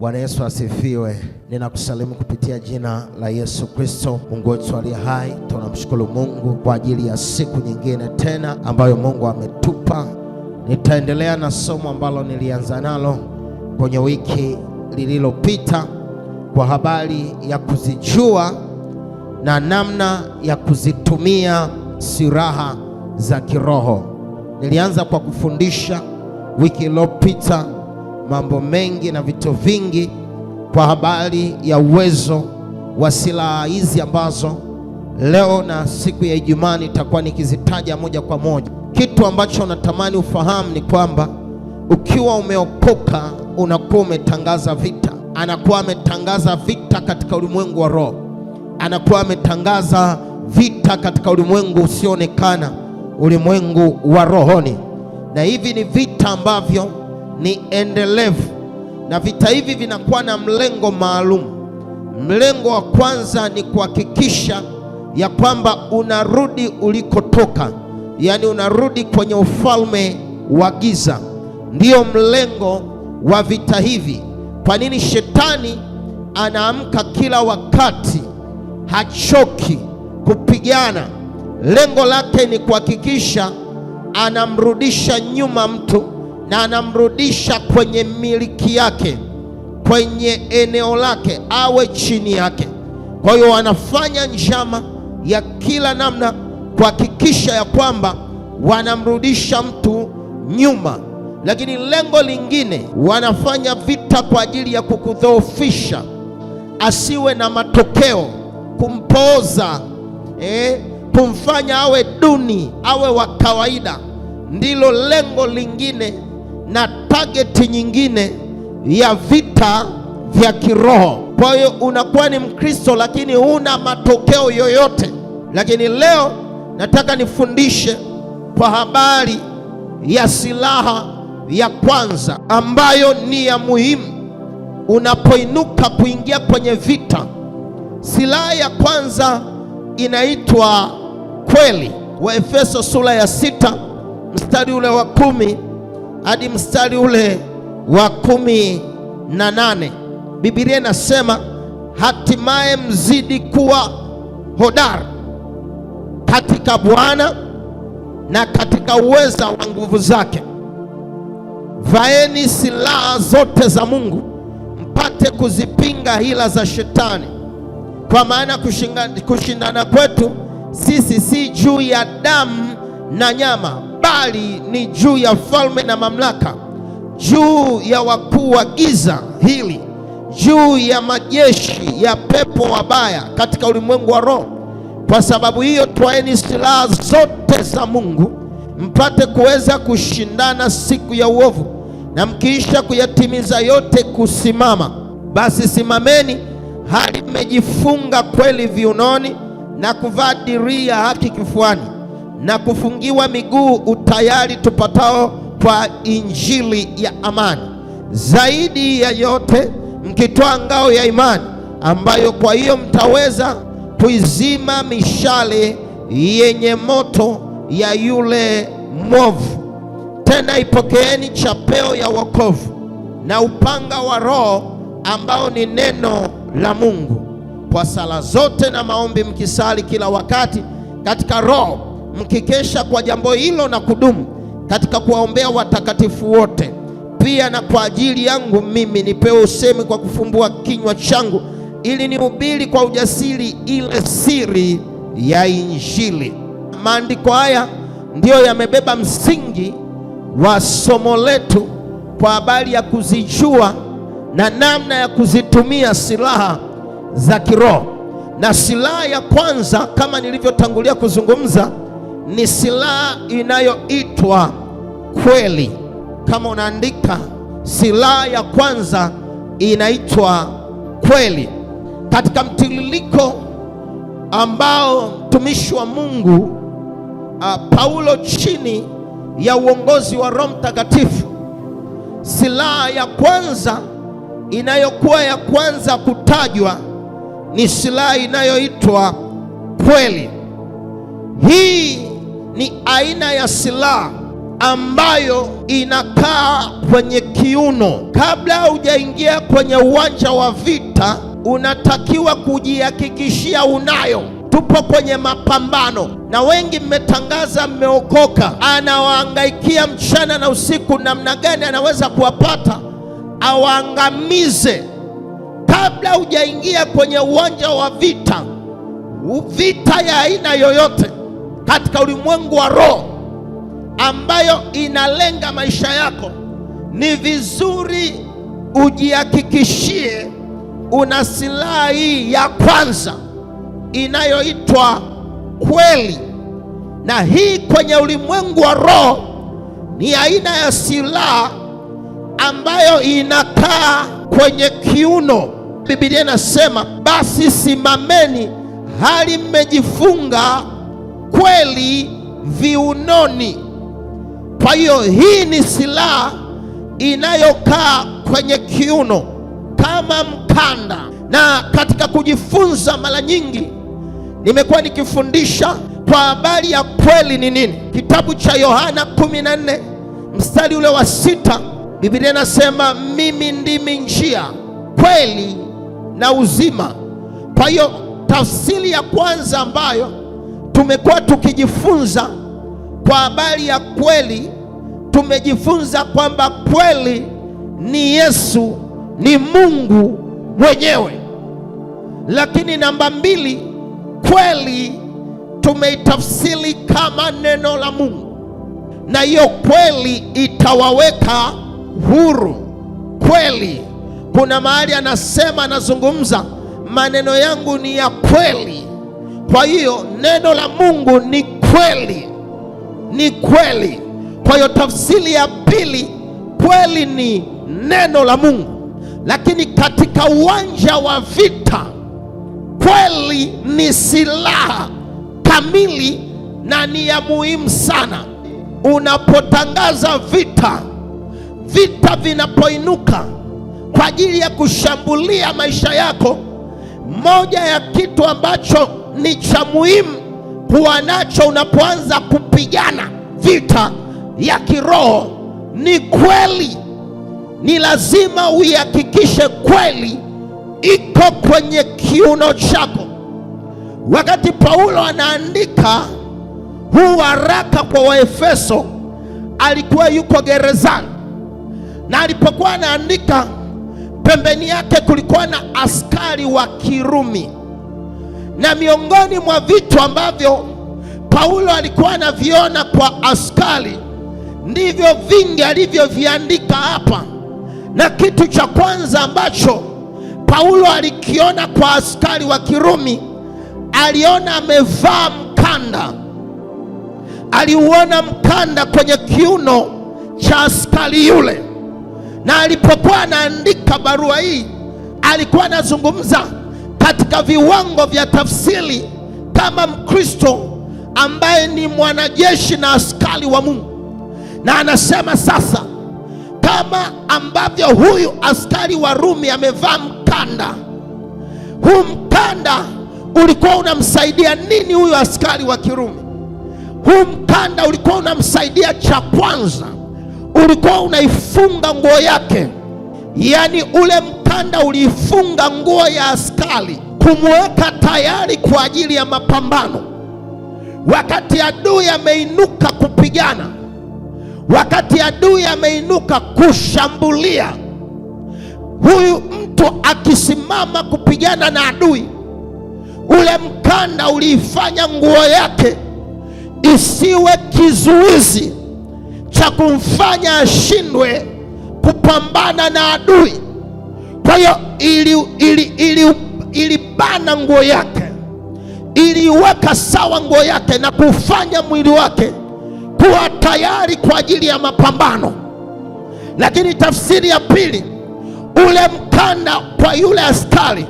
Bwana Yesu asifiwe. Ninakusalimu kupitia jina la Yesu Kristo, Mungu wetu aliye hai. Tunamshukuru Mungu kwa ajili ya siku nyingine tena ambayo Mungu ametupa. Nitaendelea na somo ambalo nilianza nalo kwenye wiki lililopita kwa habari ya kuzijua na namna ya kuzitumia silaha za kiroho. Nilianza kwa kufundisha wiki iliyopita mambo mengi na vitu vingi kwa habari ya uwezo wa silaha hizi ambazo leo na siku ya Ijumaa nitakuwa nikizitaja moja kwa moja. Kitu ambacho natamani ufahamu ni kwamba ukiwa umeokoka unakuwa umetangaza vita. Anakuwa ametangaza vita katika ulimwengu wa roho, anakuwa ametangaza vita katika ulimwengu usioonekana, ulimwengu wa rohoni. Na hivi ni vita ambavyo ni endelevu, na vita hivi vinakuwa na mlengo maalum. Mlengo wa kwanza ni kuhakikisha ya kwamba unarudi ulikotoka, yaani unarudi kwenye ufalme wa giza. Ndiyo mlengo wa vita hivi. Kwa nini shetani anaamka kila wakati, hachoki kupigana? Lengo lake ni kuhakikisha anamrudisha nyuma mtu na anamrudisha kwenye miliki yake, kwenye eneo lake, awe chini yake. Kwa hiyo wanafanya njama ya kila namna kuhakikisha ya kwamba wanamrudisha mtu nyuma. Lakini lengo lingine, wanafanya vita kwa ajili ya kukudhoofisha, asiwe na matokeo, kumpooza, kumfanya awe duni, awe wa kawaida. Ndilo lengo lingine na target nyingine ya vita vya kiroho. Kwa hiyo unakuwa ni Mkristo lakini huna matokeo yoyote. Lakini leo nataka nifundishe kwa habari ya silaha ya kwanza ambayo ni ya muhimu unapoinuka kuingia kwenye vita. Silaha ya kwanza inaitwa kweli. Waefeso sura ya 6 mstari ule wa 10 hadi mstari ule wa 18. Biblia inasema, hatimaye mzidi kuwa hodari katika Bwana na katika uweza wa nguvu zake. Vaeni silaha zote za Mungu mpate kuzipinga hila za shetani, kwa maana kushindana kwetu sisi si juu ya damu na nyama, bali ni juu ya falme na mamlaka, juu ya wakuu wa giza hili, juu ya majeshi ya pepo wabaya katika ulimwengu wa roho. Kwa sababu hiyo twaeni silaha zote za Mungu mpate kuweza kushindana siku ya uovu, na mkiisha kuyatimiza yote kusimama. Basi simameni hali mmejifunga kweli viunoni, na kuvaa dirii ya haki kifuani, na kufungiwa miguu utayari tupatao kwa injili ya amani. Zaidi ya yote mkitoa ngao ya imani, ambayo kwa hiyo mtaweza kuizima mishale yenye moto ya yule mwovu. Tena ipokeeni chapeo ya wokovu na upanga wa Roho, ambao ni neno la Mungu, kwa sala zote na maombi mkisali kila wakati katika Roho, mkikesha kwa jambo hilo na kudumu katika kuwaombea watakatifu wote. Pia na kwa ajili yangu mimi nipewe usemi kwa kufumbua kinywa changu, ili nihubiri kwa ujasiri ile siri ya Injili. Maandiko haya ndiyo yamebeba msingi wa somo letu kwa habari ya kuzijua na namna ya kuzitumia silaha za kiroho. Na silaha ya kwanza, kama nilivyotangulia kuzungumza, ni silaha inayoitwa kweli. Kama unaandika, silaha ya kwanza inaitwa kweli. Katika mtiririko ambao mtumishi wa Mungu Paulo chini ya uongozi wa Roho Mtakatifu, silaha ya kwanza inayokuwa ya kwanza kutajwa ni silaha inayoitwa kweli. Hii ni aina ya silaha ambayo inakaa kwenye kiuno. Kabla hujaingia kwenye uwanja wa vita, unatakiwa kujihakikishia unayo. Tupo kwenye mapambano, na wengi mmetangaza mmeokoka. Anawahangaikia mchana na usiku, namna gani anaweza kuwapata awaangamize. Kabla hujaingia kwenye uwanja wa vita, vita ya aina yoyote katika ulimwengu wa roho ambayo inalenga maisha yako, ni vizuri ujihakikishie una silaha hii ya kwanza inayoitwa kweli. Na hii kwenye ulimwengu wa roho ni aina ya silaha ambayo inakaa kwenye kiuno. Biblia inasema, basi simameni hali mmejifunga kweli viunoni. Kwa hiyo hii ni silaha inayokaa kwenye kiuno kama mkanda. Na katika kujifunza, mara nyingi nimekuwa nikifundisha kwa habari ya kweli ni nini. Kitabu cha Yohana 14 mstari ule wa 6, Biblia inasema, mimi ndimi njia, kweli na uzima. Kwa hiyo tafsiri ya kwanza ambayo tumekuwa tukijifunza kwa habari ya kweli, tumejifunza kwamba kweli ni Yesu, ni Mungu mwenyewe. Lakini namba 2, kweli tumeitafsiri kama neno la Mungu, na hiyo kweli itawaweka huru. Kweli, kuna mahali anasema, anazungumza, maneno yangu ni ya kweli. Kwa hiyo neno la Mungu ni kweli, ni kweli. Kwa hiyo tafsiri ya pili, kweli ni neno la Mungu. Lakini katika uwanja wa vita, kweli ni silaha kamili na ni ya muhimu sana. Unapotangaza vita, vita vinapoinuka kwa ajili ya kushambulia maisha yako, moja ya kitu ambacho ni cha muhimu kuwa nacho unapoanza kupigana vita ya kiroho ni kweli. Ni lazima uihakikishe kweli iko kwenye kiuno chako. Wakati Paulo anaandika huu waraka kwa Waefeso, alikuwa yuko gerezani, na alipokuwa anaandika, pembeni yake kulikuwa na askari wa Kirumi. Na miongoni mwa vitu ambavyo Paulo alikuwa anaviona kwa askari, ndivyo vingi alivyoviandika hapa. Na kitu cha kwanza ambacho Paulo alikiona kwa askari wa Kirumi, aliona amevaa mkanda. Aliuona mkanda kwenye kiuno cha askari yule. Na alipokuwa anaandika barua hii, alikuwa anazungumza katika viwango vya tafsiri kama Mkristo ambaye ni mwanajeshi na askari wa Mungu. Na anasema sasa, kama ambavyo huyu askari wa Rumi amevaa mkanda, huu mkanda ulikuwa unamsaidia nini huyu askari wa Kirumi? Huu mkanda ulikuwa unamsaidia, cha kwanza, ulikuwa unaifunga nguo yake. Yaani ule mkanda uliifunga nguo ya askari, kumweka tayari kwa ajili ya mapambano. Wakati adui ameinuka kupigana, wakati adui ameinuka kushambulia, huyu mtu akisimama kupigana na adui, ule mkanda uliifanya nguo yake isiwe kizuizi cha kumfanya ashindwe kupambana na adui. Kwa hiyo ilibana nguo yake, iliweka sawa nguo yake na kufanya mwili wake kuwa tayari kwa ajili ya mapambano. Lakini tafsiri ya pili, ule mkanda kwa yule askari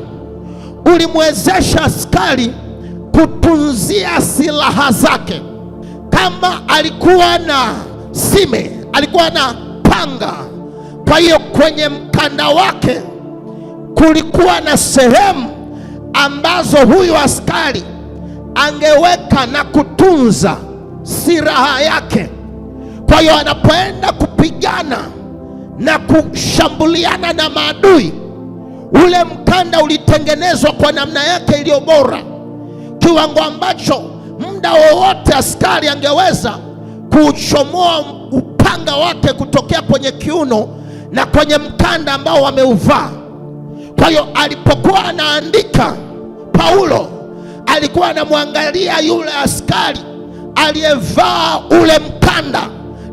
ulimwezesha askari kutunzia silaha zake. Kama alikuwa na sime, alikuwa na panga, kwa hiyo kwenye mkanda wake kulikuwa na sehemu ambazo huyu askari angeweka na kutunza silaha yake. Kwa hiyo anapoenda kupigana na kushambuliana na maadui, ule mkanda ulitengenezwa kwa namna yake iliyo bora, kiwango ambacho muda wowote askari angeweza kuchomoa upanga wake kutokea kwenye kiuno na kwenye mkanda ambao wameuvaa. Kwa hiyo alipokuwa anaandika, Paulo alikuwa anamwangalia yule askari aliyevaa ule mkanda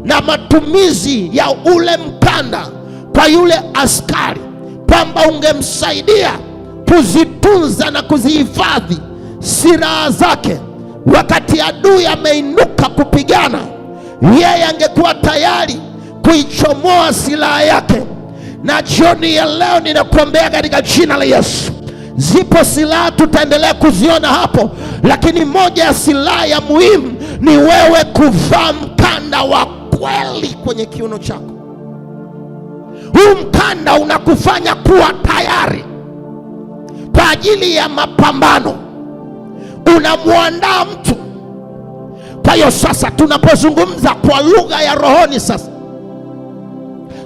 na matumizi ya ule mkanda kwa yule askari, kwamba ungemsaidia kuzitunza na kuzihifadhi silaha zake. Wakati adui ameinuka kupigana, yeye angekuwa tayari kuichomoa silaha yake. Na jioni ya leo ninakuombea katika jina la Yesu, zipo silaha tutaendelea kuziona hapo, lakini moja ya silaha ya muhimu ni wewe kuvaa mkanda wa kweli kwenye kiuno chako. Huu mkanda unakufanya kuwa tayari kwa ajili ya mapambano, unamwandaa mtu. Kwa hiyo sasa tunapozungumza kwa lugha ya rohoni, sasa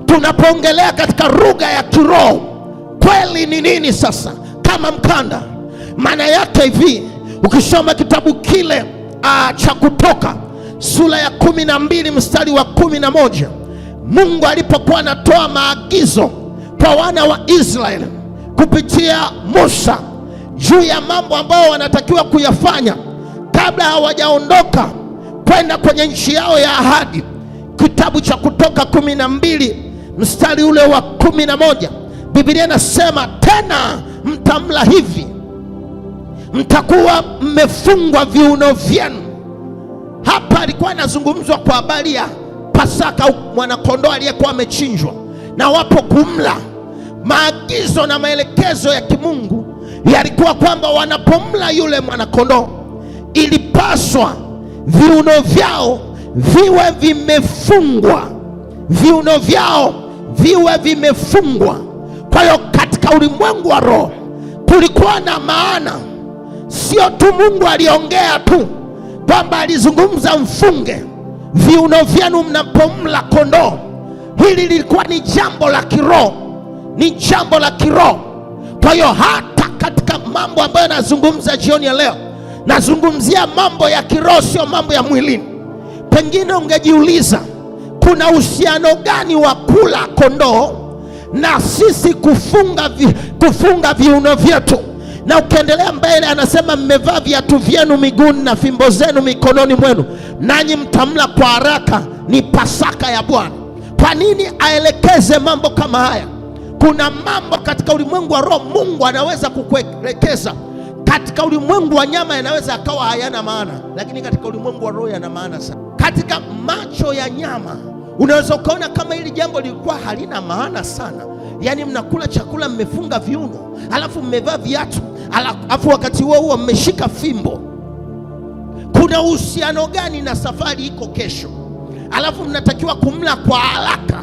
tunapoongelea katika lugha ya kiroho, kweli ni nini sasa kama mkanda? Maana yake hivi, ukisoma kitabu kile cha Kutoka sura ya 12 mstari wa 11, Mungu alipokuwa anatoa maagizo kwa wana wa Israeli kupitia Musa juu ya mambo ambayo wanatakiwa kuyafanya kabla hawajaondoka kwenda kwenye nchi yao ya ahadi, kitabu cha Kutoka 12 mstari ule wa 11, Biblia inasema, tena mtamla hivi, mtakuwa mmefungwa viuno vyenu. Hapa alikuwa anazungumzwa kwa habari ya Pasaka au mwanakondoo aliyekuwa amechinjwa, na wapo kumla. Maagizo na maelekezo ya kimungu yalikuwa kwamba wanapomla yule mwanakondoo, ilipaswa viuno vyao viwe vimefungwa, viuno vyao viwe vimefungwa. Kwa hiyo katika ulimwengu wa roho kulikuwa na maana, sio tu Mungu aliongea tu kwamba alizungumza mfunge viuno vyenu mnapomla kondoo. Hili lilikuwa ni jambo la kiroho, ni jambo la kiroho. Kwa hiyo hata katika mambo ambayo nazungumza jioni ya leo, nazungumzia mambo ya kiroho, sio mambo ya mwilini. Pengine ungejiuliza kuna uhusiano gani wa kula kondoo na sisi kufunga viuno vyetu? Na ukiendelea mbele anasema, mmevaa viatu vyenu miguuni na fimbo zenu mikononi mwenu, nanyi mtamla kwa haraka, ni Pasaka ya Bwana. Kwa nini aelekeze mambo kama haya? Kuna mambo katika ulimwengu wa roho Mungu anaweza kukuelekeza. Katika ulimwengu wa nyama yanaweza akawa hayana maana, lakini katika ulimwengu wa roho yana maana sana. Katika macho ya nyama unaweza ukaona kama hili jambo lilikuwa halina maana sana, yaani mnakula chakula mmefunga viuno, alafu mmevaa viatu, alafu wakati huo huo mmeshika fimbo. Kuna uhusiano gani na safari iko kesho, alafu mnatakiwa kumla kwa haraka?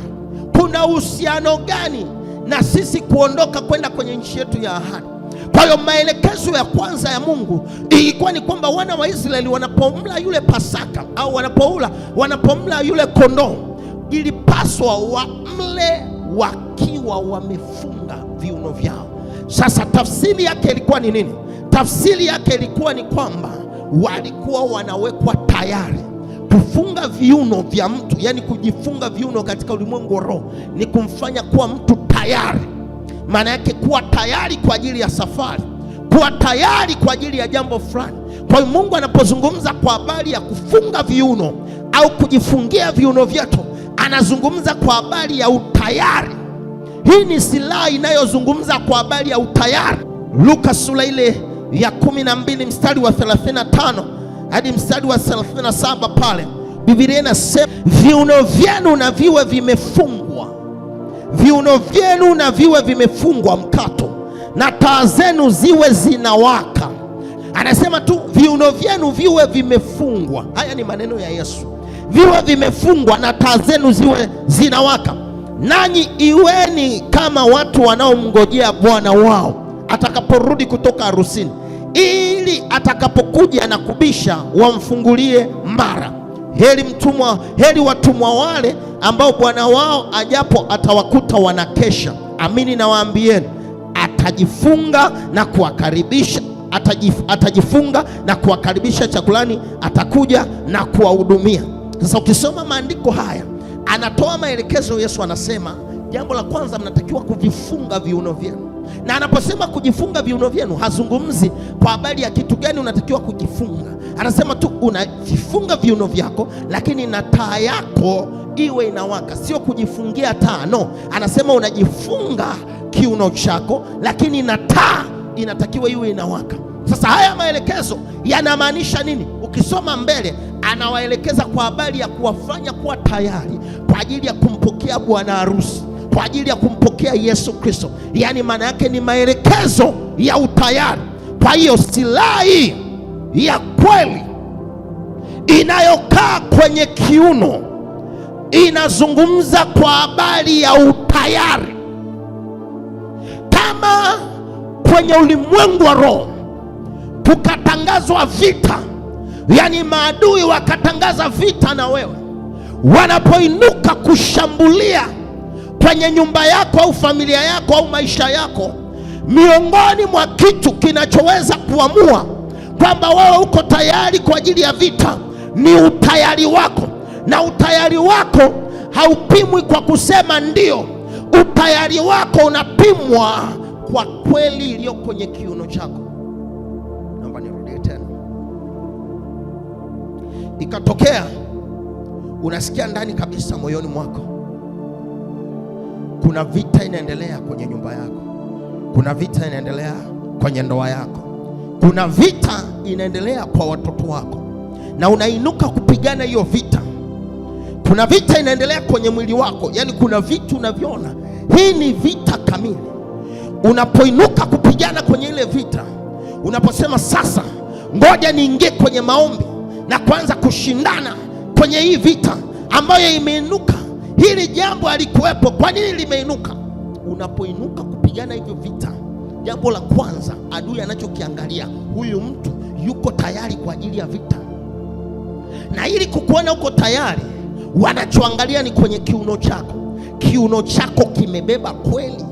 Kuna uhusiano gani na sisi kuondoka kwenda kwenye nchi yetu ya ahadi? Kwa hiyo maelekezo ya kwanza ya Mungu ilikuwa ni kwamba wana wa Israeli wanapomla yule Pasaka au wanapomla yule kondoo, ilipaswa wamle wakiwa wamefunga viuno vyao. Sasa tafsiri yake ilikuwa ni nini? Tafsiri yake ilikuwa ni kwamba walikuwa wanawekwa tayari. Kufunga viuno vya mtu, yani kujifunga viuno katika ulimwengu wa roho, ni kumfanya kuwa mtu tayari. Maana yake kuwa tayari kwa ajili ya safari, kuwa tayari kwa ajili ya jambo fulani. Kwa hiyo Mungu anapozungumza kwa habari ya kufunga viuno au kujifungia viuno vyetu, anazungumza kwa habari ya utayari. Hii ni silaha inayozungumza kwa habari ya utayari. Luka sura ile ya 12 mstari wa 35 hadi mstari wa 37, pale Biblia inasema, viuno vyenu na viwe vimefungwa, viuno vyenu na viwe vimefungwa mkato, na taa zenu ziwe zinawaka. Anasema tu viuno vyenu viwe vimefungwa. Haya ni maneno ya Yesu. Viwe vimefungwa na taa zenu ziwe zinawaka, nanyi iweni kama watu wanaomngojea bwana wao atakaporudi kutoka harusini, ili atakapokuja na kubisha wamfungulie mara. Heri watumwa wale ambao bwana wao ajapo atawakuta wanakesha. Amini nawaambieni, atajifunga na kuwakaribisha, atajifunga na kuwakaribisha chakulani, atakuja na kuwahudumia. Sasa ukisoma maandiko haya, anatoa maelekezo. Yesu anasema jambo la kwanza, mnatakiwa kuvifunga viuno vyenu. Na anaposema kujifunga viuno vyenu, hazungumzi kwa habari ya kitu gani unatakiwa kujifunga. Anasema tu unajifunga viuno vyako, lakini na taa yako iwe inawaka. Sio kujifungia taa, no. Anasema unajifunga kiuno chako, lakini na taa inatakiwa iwe inawaka. Sasa haya maelekezo yanamaanisha nini? Ukisoma mbele, anawaelekeza kwa habari ya kuwafanya kuwa tayari kwa ajili ya kumpokea bwana harusi, kwa ajili ya kumpokea Yesu Kristo. Yaani maana yake ni maelekezo ya utayari. Kwa hiyo silaha hii ya kweli inayokaa kwenye kiuno inazungumza kwa habari ya utayari. Kama kwenye ulimwengu wa roho kukatangazwa vita, yaani maadui wakatangaza vita na wewe, wanapoinuka kushambulia kwenye nyumba yako au familia yako au maisha yako, miongoni mwa kitu kinachoweza kuamua kwamba wewe uko tayari kwa ajili ya vita ni utayari wako. Na utayari wako haupimwi kwa kusema ndio. Utayari wako unapimwa kwa kweli iliyo kwenye kiuno chako. Naomba nirudie tena. Ikatokea unasikia ndani kabisa moyoni mwako kuna vita inaendelea kwenye nyumba yako, kuna vita inaendelea kwenye ndoa yako, kuna vita inaendelea kwa watoto wako, na unainuka kupigana hiyo vita. Kuna vita inaendelea kwenye mwili wako, yaani kuna vitu unaviona hii ni vita kamili. Unapoinuka kupigana kwenye ile vita, unaposema sasa ngoja niingie kwenye maombi na kuanza kushindana kwenye hii vita ambayo imeinuka. Hili jambo halikuwepo, kwa nini limeinuka? Unapoinuka kupigana hivyo vita, jambo la kwanza adui anachokiangalia, huyu mtu yuko tayari kwa ajili ya vita. Na ili kukuona uko tayari, wanachoangalia ni kwenye kiuno chako. Kiuno chako kimebeba kweli.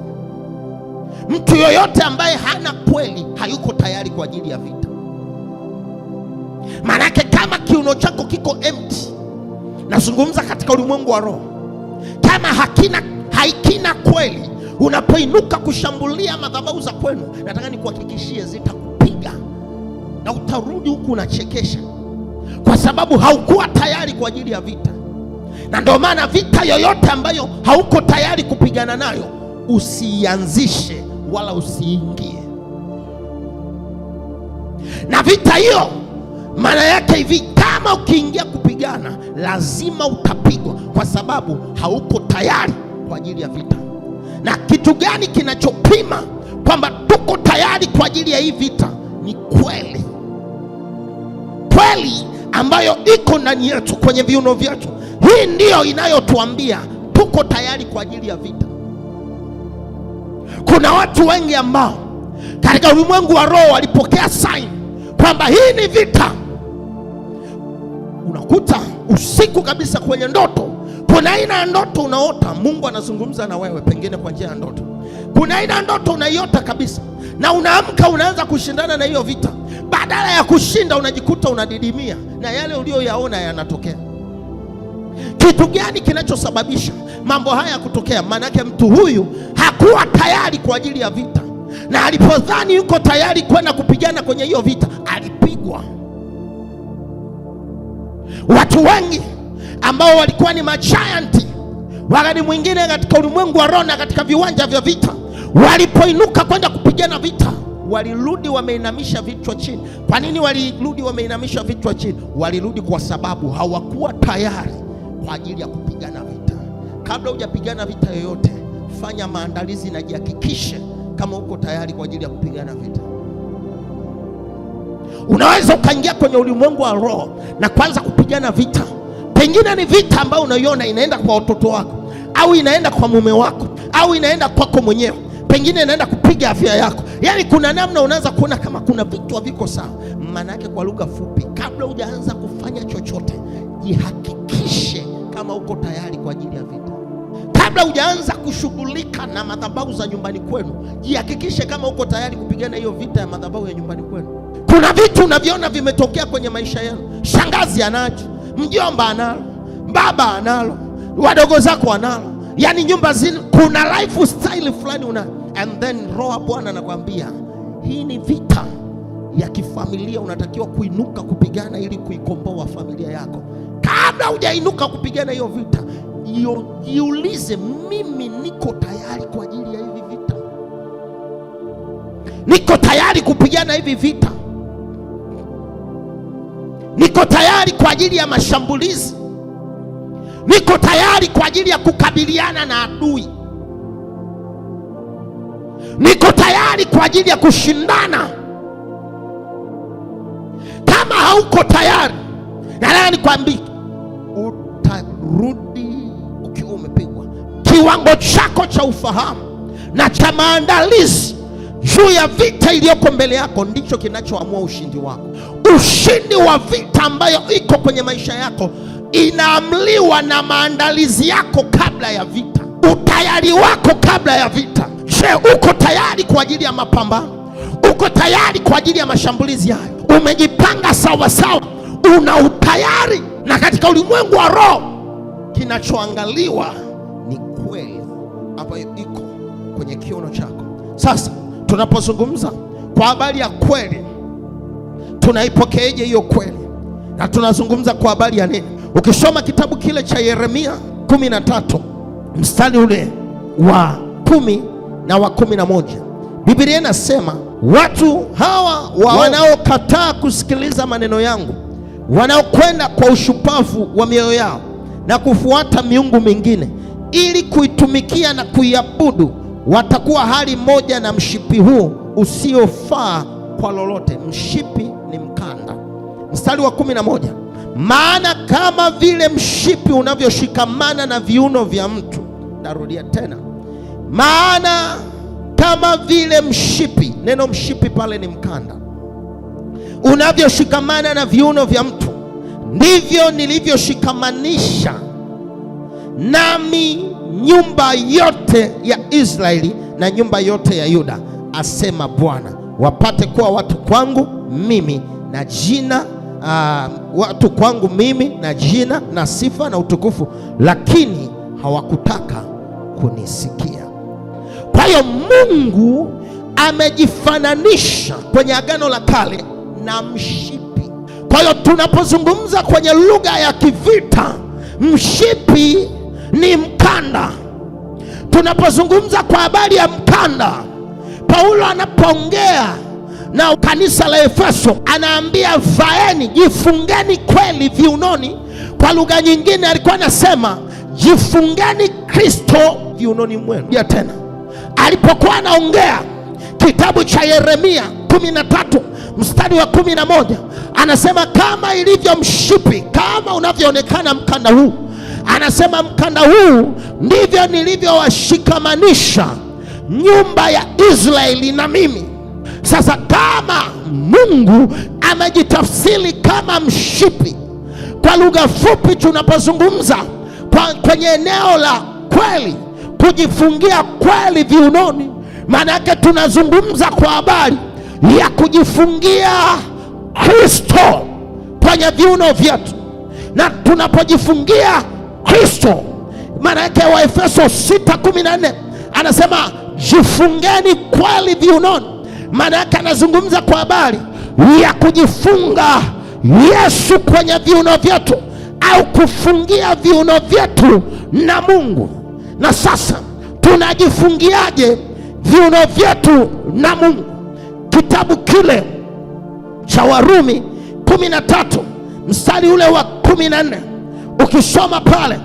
Mtu yoyote ambaye hana kweli hayuko tayari kwa ajili ya vita. Manake kama kiuno chako kiko empty, nazungumza katika ulimwengu wa roho, kama haikina kweli, unapoinuka kushambulia madhabahu za kwenu, nataka nikuhakikishie zitakupiga na utarudi huku unachekesha, kwa sababu haukuwa tayari kwa ajili ya vita. Na ndio maana vita yoyote ambayo hauko tayari kupigana nayo, usianzishe wala usiingie. Na vita hiyo maana yake hivi, kama ukiingia kupigana lazima utapigwa, kwa sababu hauko tayari kwa ajili ya vita. Na kitu gani kinachopima kwamba tuko tayari kwa ajili ya hii vita? Ni kweli. Kweli ambayo iko ndani yetu kwenye viuno vyetu, hii ndiyo inayotuambia tuko tayari kwa ajili ya vita. Kuna watu wengi ambao katika ulimwengu wa roho walipokea sign kwamba hii ni vita. Unakuta usiku kabisa kwenye ndoto, kuna aina ya ndoto unaota Mungu anazungumza na wewe, pengine kwa njia ya ndoto. Kuna aina ya ndoto unaiota kabisa, na unaamka unaanza kushindana na hiyo vita. Badala ya kushinda unajikuta unadidimia na yale uliyoyaona yanatokea. Kitu gani kinachosababisha mambo haya kutokea? Maanake mtu huyu hakuwa tayari kwa ajili ya vita, na alipodhani yuko tayari kwenda kupigana kwenye hiyo vita, alipigwa. Watu wengi ambao walikuwa ni majianti wakati mwingine katika ulimwengu wa roho na katika viwanja vya vita, walipoinuka kwenda kupigana vita, walirudi wameinamisha vichwa chini. Kwa nini walirudi wameinamisha vichwa chini? Walirudi kwa sababu hawakuwa tayari kwa ajili ya kupigana vita. Kabla hujapigana vita yoyote, fanya maandalizi na jihakikishe kama uko tayari kwa ajili ya kupigana vita. Unaweza ukaingia kwenye ulimwengu wa roho na kuanza kupigana vita. Pengine ni vita ambayo unaiona inaenda kwa watoto wako, au inaenda kwa mume wako, au inaenda kwako mwenyewe, pengine inaenda kupiga afya yako. Yaani kuna namna unaanza kuona kama kuna vitu haviko sawa. Maana yake kwa lugha fupi, kabla hujaanza kufanya chochote, jihakikishe kama uko tayari kwa ajili ya vita. Kabla hujaanza kushughulika na madhabahu za nyumbani kwenu, jihakikishe kama uko tayari kupigana hiyo vita ya madhabahu ya nyumbani kwenu. Kuna vitu unaviona vimetokea kwenye maisha yenu. Shangazi anacho, mjomba analo, baba analo, wadogo zako analo. Yani nyumba zini kuna lifestyle fulani and then roho Bwana anakuambia hii ni vita ya kifamilia, unatakiwa kuinuka kupigana ili kuikomboa familia yako. Kabla hujainuka kupigana hiyo vita, jiulize, mimi niko tayari kwa ajili ya hivi vita? Niko tayari kupigana hivi vita? Niko tayari kwa ajili ya mashambulizi? Niko tayari kwa ajili ya kukabiliana na adui? Niko tayari kwa ajili ya kushindana? Kama hauko tayari, nataka nikwambie, utarudi ukiwa umepigwa. Kiwango chako cha ufahamu na cha maandalizi juu ya vita iliyoko mbele yako ndicho kinachoamua ushindi wako. Ushindi wa vita ambayo iko kwenye maisha yako inaamliwa na maandalizi yako kabla ya vita, utayari wako kabla ya vita. Je, uko tayari kwa ajili ya mapambano? Uko tayari kwa ajili ya mashambulizi hayo? Umejipanga sawa sawa? Una utayari? Na katika ulimwengu wa roho, kinachoangaliwa ni kweli ambayo iko kwenye kiuno chako. Sasa tunapozungumza kwa habari ya kweli, tunaipokeeje hiyo kweli? Na tunazungumza kwa habari ya nini? Ukisoma kitabu kile cha Yeremia 13 mstari ule wa 10 na wa 11, Biblia inasema, watu hawa wanaokataa kusikiliza maneno yangu, wanaokwenda kwa ushupavu wa mioyo yao na kufuata miungu mingine ili kuitumikia na kuiabudu, watakuwa hali moja na mshipi huu usiofaa kwa lolote. Mshipi ni mkanda. Mstari wa 11, maana kama vile mshipi unavyoshikamana na viuno vya mtu. Narudia tena, maana kama vile mshipi, neno mshipi pale ni mkanda, unavyoshikamana na viuno vya mtu, ndivyo nilivyoshikamanisha nami nyumba yote ya Israeli na nyumba yote ya Yuda, asema Bwana, wapate kuwa watu kwangu mimi na jina, watu kwangu mimi na jina na sifa na utukufu, lakini hawakutaka kunisikia. Kwa hiyo Mungu amejifananisha kwenye Agano la Kale na mshipi. Kwa hiyo tunapozungumza kwenye lugha ya kivita, mshipi ni mkanda. Tunapozungumza kwa habari ya mkanda, Paulo anapoongea na kanisa la Efeso anaambia vaeni, jifungeni kweli viunoni. Kwa lugha nyingine alikuwa anasema jifungeni Kristo viunoni mwenu. Ya tena alipokuwa anaongea kitabu cha Yeremia 13 mstari wa 11, anasema kama ilivyo mshipi, kama unavyoonekana mkanda huu, anasema mkanda huu ndivyo nilivyowashikamanisha nyumba ya Israeli na mimi. Sasa kama Mungu amejitafsiri kama mshipi, kwa lugha fupi, tunapozungumza kwenye eneo la kweli, kujifungia kweli viunoni, maana yake tunazungumza kwa habari ya kujifungia Kristo kwenye viuno vyetu. Na tunapojifungia Kristo, maana yake Waefeso 6:14 anasema jifungeni kweli viunoni. Maana yake anazungumza kwa habari ya kujifunga Yesu kwenye viuno vyetu, au kufungia viuno vyetu na Mungu. Na sasa tunajifungiaje viuno vyetu na Mungu? Kitabu kile cha Warumi 13 mstari ule wa 14, ukisoma pale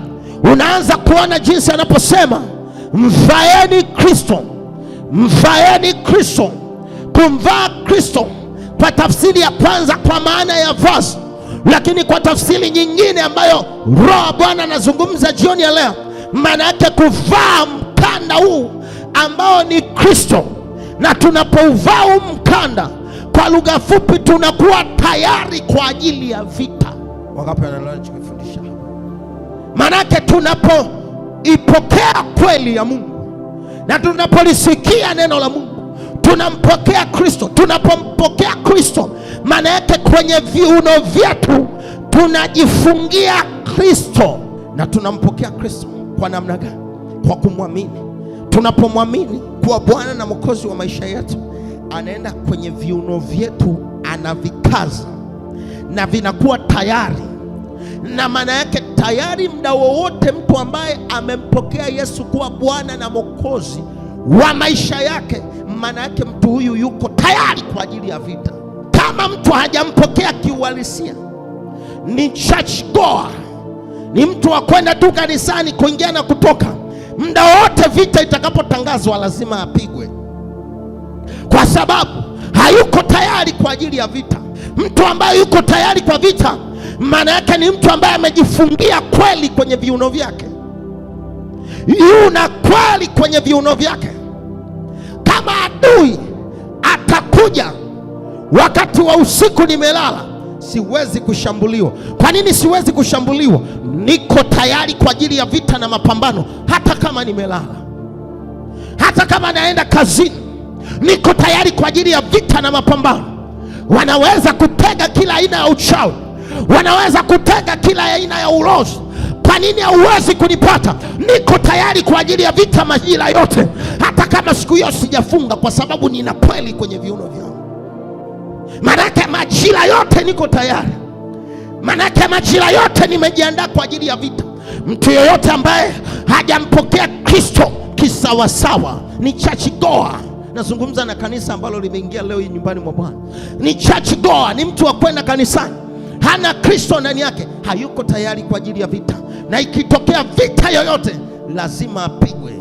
unaanza kuona jinsi anaposema mvaeni Kristo. Mvaeni Kristo. Kumvaa Kristo kwa tafsiri ya kwanza kwa maana ya vazi, lakini kwa tafsiri nyingine ambayo Roho Bwana anazungumza jioni ya leo, maana yake kuvaa mkanda huu ambao ni Kristo. Na tunapouvaa huu mkanda, kwa lugha fupi, tunakuwa tayari kwa ajili ya vita. Wangapi wanaelewa ninachokifundisha? Manake tunapoipokea kweli ya Mungu na tunapolisikia neno la Mungu, tunampokea Kristo. Tunapompokea Kristo, maana yake kwenye viuno vyetu tunajifungia Kristo. Na tunampokea Kristo kwa namna gani? Kwa kumwamini. Tunapomwamini kuwa Bwana na Mwokozi wa maisha yetu, anaenda kwenye viuno vyetu, anavikaza na vinakuwa tayari. Na maana yake tayari, muda wowote mtu ambaye amempokea Yesu kuwa Bwana na Mwokozi wa maisha yake, maana yake mtu huyu yuko tayari kwa ajili ya vita. Kama mtu hajampokea kiuhalisia, ni church goer, ni mtu wa kwenda tu kanisani, kuingia na kutoka, muda wote vita itakapotangazwa lazima apigwe, kwa sababu hayuko tayari kwa ajili ya vita. Mtu ambaye yuko tayari kwa vita, maana yake ni mtu ambaye amejifungia kweli kwenye viuno vyake. Yuna kweli kwenye viuno vyake. Kama adui atakuja wakati wa usiku nimelala, siwezi kushambuliwa. Kwa nini siwezi kushambuliwa? Niko tayari kwa ajili ya vita na mapambano. Hata kama nimelala, hata kama naenda kazini, niko tayari kwa ajili ya vita na mapambano. Wanaweza kutega kila aina ya uchawi, wanaweza kutega kila aina ya ulozi. Kwa nini hauwezi kunipata? Niko tayari kwa ajili ya vita majira yote, hata kama siku hiyo sijafunga, kwa sababu nina kweli kwenye viuno vyangu. Manake majira yote niko tayari, manake majira yote nimejiandaa kwa ajili ya vita. Mtu yoyote ambaye hajampokea Kristo kisawasawa ni church goer. Nazungumza na kanisa ambalo limeingia leo hii nyumbani mwa Bwana. Ni church goer, ni mtu wa kwenda kanisani, hana Kristo ndani yake, hayuko tayari kwa ajili ya vita. Na ikitokea vita yoyote lazima apigwe.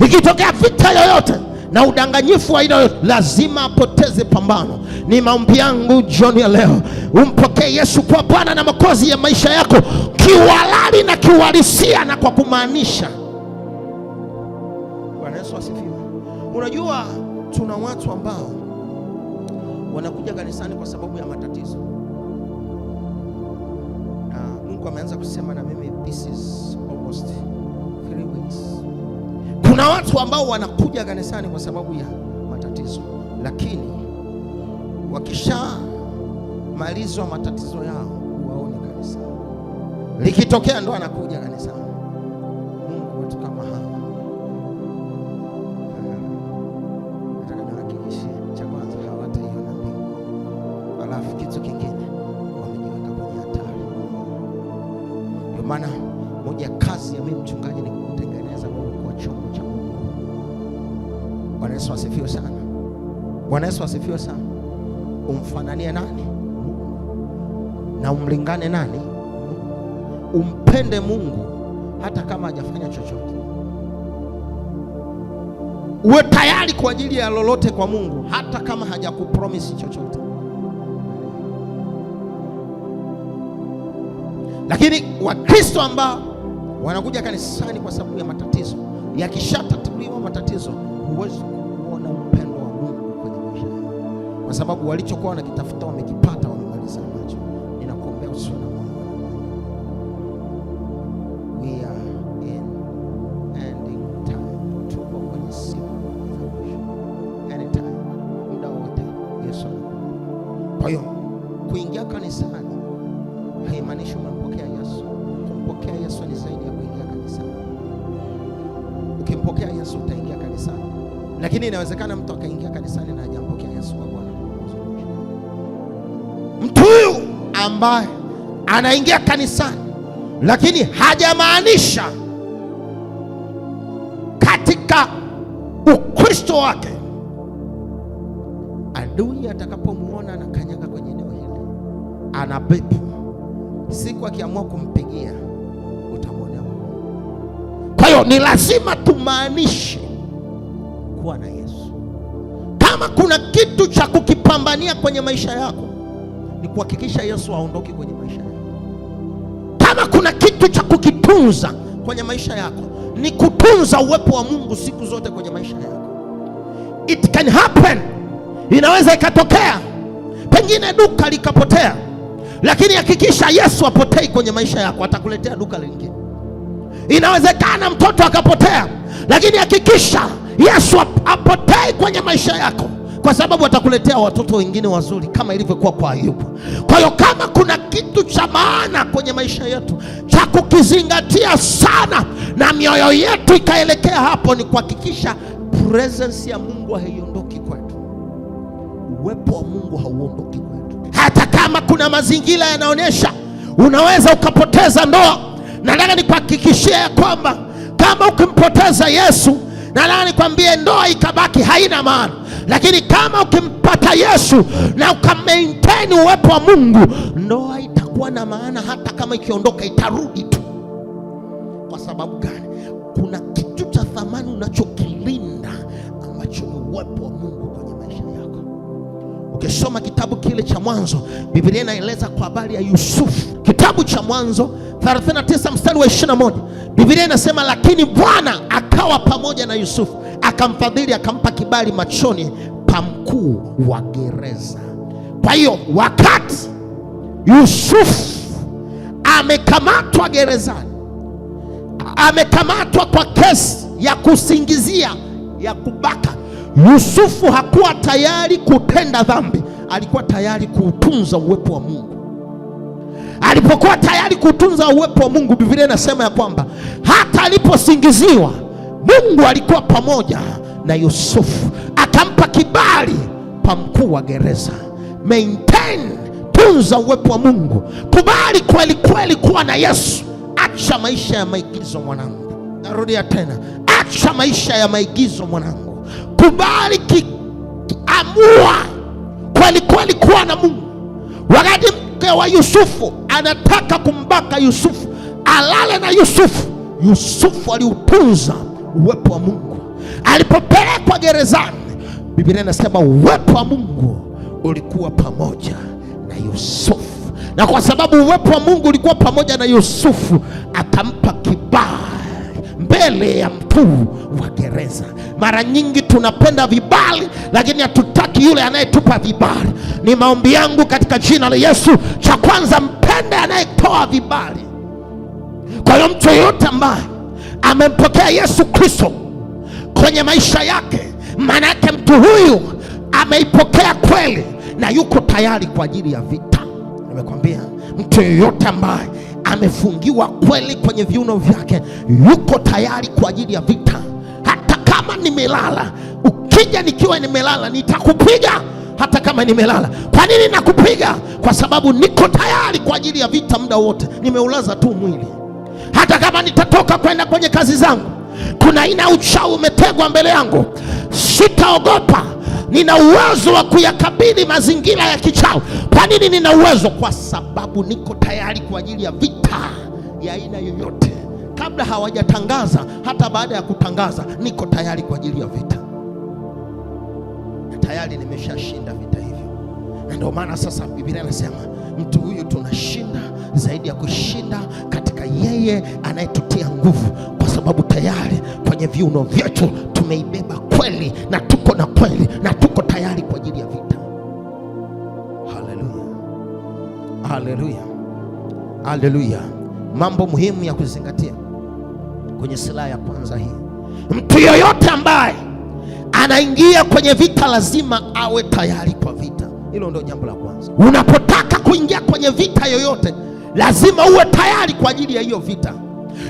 Ikitokea vita yoyote na udanganyifu wa aina yoyote, lazima apoteze pambano. Ni maombi yangu jioni ya leo, umpokee Yesu kwa Bwana na Mwokozi ya maisha yako kiuhalali na kiuhalisia na kwa kumaanisha. Bwana Yesu asifiwe. Unajua, tuna watu ambao wanakuja kanisani kwa sababu ya matatizo. Mungu ameanza kusema na mimi, this is almost 3 weeks. Kuna watu ambao wanakuja kanisani kwa sababu ya matatizo, lakini wakishamalizwa matatizo yao huwaoni kanisani. Likitokea ndo anakuja kanisani. Mungu wetu kama hawa, nataka niwahakikishie, cha kwanza hawataiona mbingu. Alafu kitu kingine, wamejiweka kwenye hatari. Ndio maana moja ya kazi ya mimi mchungaji ni kutengeneza kwa chombo cha Mungu. Bwana Yesu asifiwe sana. Bwana Yesu asifiwe sana. Umfananie nani? Na umlingane nani? Umpende Mungu hata kama hajafanya chochote. Uwe tayari kwa ajili ya lolote kwa Mungu hata kama hajakupromise chochote. Lakini Wakristo ambao wanakuja kanisani kwa sababu ya matatizo, yakishatatuliwa matatizo, huwezi kuona upendo wa Mungu kwenye maisha yao, kwa sababu walichokuwa wanakitafuta wamekipata, wamemaliza nacho. Ninakuombea usiwe na moyo. We are in ending time. Tupo kwenye siku za mwisho. Anytime, muda wote Yesu anakuja. Kwa hiyo kuingia kanisani haimaanishi umempokea Yesu. Kumpokea Yesu ni zaidi ya kuingia kanisani. Ukimpokea Yesu utaingia kanisani, lakini inawezekana mtu akaingia kanisani na hajampokea Yesu kwa Bwana. Mtu huyu ambaye anaingia kanisani lakini hajamaanisha katika Ukristo wake, adui atakapomuona anakanyaga kwenye eneo hili, anapepo, siku akiamua kumpigia utamwona. Kwa hiyo ni lazima tumaanishe kuwa na Yesu. Kama kuna kitu cha kukipambania kwenye maisha yako, ni kuhakikisha Yesu aondoke kwenye maisha yako. Kama kuna kitu cha kukitunza kwenye maisha yako, ni kutunza uwepo wa Mungu siku zote kwenye maisha yako. It can happen, inaweza ikatokea pengine duka likapotea, lakini hakikisha Yesu apotei kwenye maisha yako, atakuletea duka lingine. Inawezekana mtoto akapotea, lakini hakikisha Yesu apotei kwenye maisha yako, kwa sababu atakuletea watoto wengine wazuri kama ilivyokuwa kwa Ayubu. Kwa hiyo kama kuna kitu cha maana kwenye maisha yetu cha kukizingatia sana na mioyo yetu ikaelekea hapo, ni kuhakikisha presence ya Mungu haiondoki kwetu. Uwepo wa Mungu hauondoki kwetu. Hata kama kuna mazingira yanaonyesha unaweza ukapoteza ndoa, nataka nikuhakikishie ya kwamba kama ukimpoteza Yesu, nataka nikwambie ndoa ikabaki haina maana. Lakini kama ukimpata Yesu na ukamaintain uwepo wa Mungu, ndoa itakuwa na maana. Hata kama ikiondoka itarudi tu. Kwa sababu gani? Kuna kitu cha thamani unachokilinda ambacho ni uwepo wa Mungu kwenye maisha yako. Ukisoma kitabu kile cha Mwanzo, Biblia inaeleza kwa habari ya Yusufu. Kitabu cha Mwanzo 39 mstari wa 21, Biblia inasema lakini Bwana akawa pamoja na Yusufu, akamfadhili, akampa kibali machoni pa mkuu wa gereza. Kwa hiyo wakati Yusufu amekamatwa gerezani, amekamatwa kwa kesi ya kusingizia ya kubaka, Yusufu hakuwa tayari kutenda dhambi, alikuwa tayari kuutunza uwepo wa Mungu. Alipokuwa tayari kutunza uwepo wa Mungu, Biblia inasema ya kwamba hata aliposingiziwa, Mungu alikuwa pamoja na Yusufu, akampa kibali pa mkuu wa gereza. Maintain, tunza uwepo wa Mungu. Kubali kweli kweli kuwa na Yesu. Acha maisha ya maigizo mwanangu. Narudia tena, acha maisha ya maigizo mwanangu. Kubali amua kweli kweli kuwa na Mungu. Wakati mke wa Yusufu anataka kumbaka Yusufu, alale na Yusufu, Yusufu aliutunza uwepo wa Mungu. Alipopelekwa gerezani, Biblia inasema uwepo wa Mungu ulikuwa pamoja na Yusufu. Na kwa sababu uwepo wa Mungu ulikuwa pamoja na Yusufu, akampa kibali mbele ya mkuu wa gereza. Mara nyingi tunapenda vibali, lakini hatutaki yule anayetupa vibali. Ni maombi yangu katika jina la Yesu, cha kwanza, mpende anayetoa vibali. Kwa hiyo mtu yeyote ambaye amempokea Yesu Kristo kwenye maisha yake, maana yake mtu huyu ameipokea kweli na yuko tayari kwa ajili ya vita. Nimekwambia mtu yeyote ambaye amefungiwa kweli kwenye viuno vyake, yuko tayari kwa ajili ya vita. Hata kama nimelala, ukija nikiwa nimelala, nitakupiga hata kama nimelala. Kwa nini nakupiga? Kwa sababu niko tayari kwa ajili ya vita muda wote. Nimeulaza tu mwili. Hata kama nitatoka kwenda kwenye kazi zangu, kuna aina uchawi umetegwa mbele yangu, sitaogopa. Nina uwezo wa kuyakabili mazingira ya kichawi. Kwa nini nina uwezo? Kwa sababu niko tayari kwa ajili ya vita ya aina yoyote. Kabla hawajatangaza, hata baada ya kutangaza, niko tayari kwa ajili ya vita. Na tayari nimeshashinda vita hivyo. Na ndio maana sasa Biblia inasema mtu huyu tunashinda zaidi ya kushinda katika yeye anayetutia nguvu, kwa sababu tayari kwenye viuno vyetu tumeibeba kweli, na tuko na kweli, na tuko tayari kwa ajili ya vita. Haleluya, haleluya, haleluya. Mambo muhimu ya kuzingatia kwenye silaha ya kwanza hii: mtu yoyote ambaye anaingia kwenye vita lazima awe tayari kwa vita. Hilo ndio jambo la kwanza. Unapotaka kuingia kwenye vita yoyote, lazima uwe tayari kwa ajili ya hiyo vita,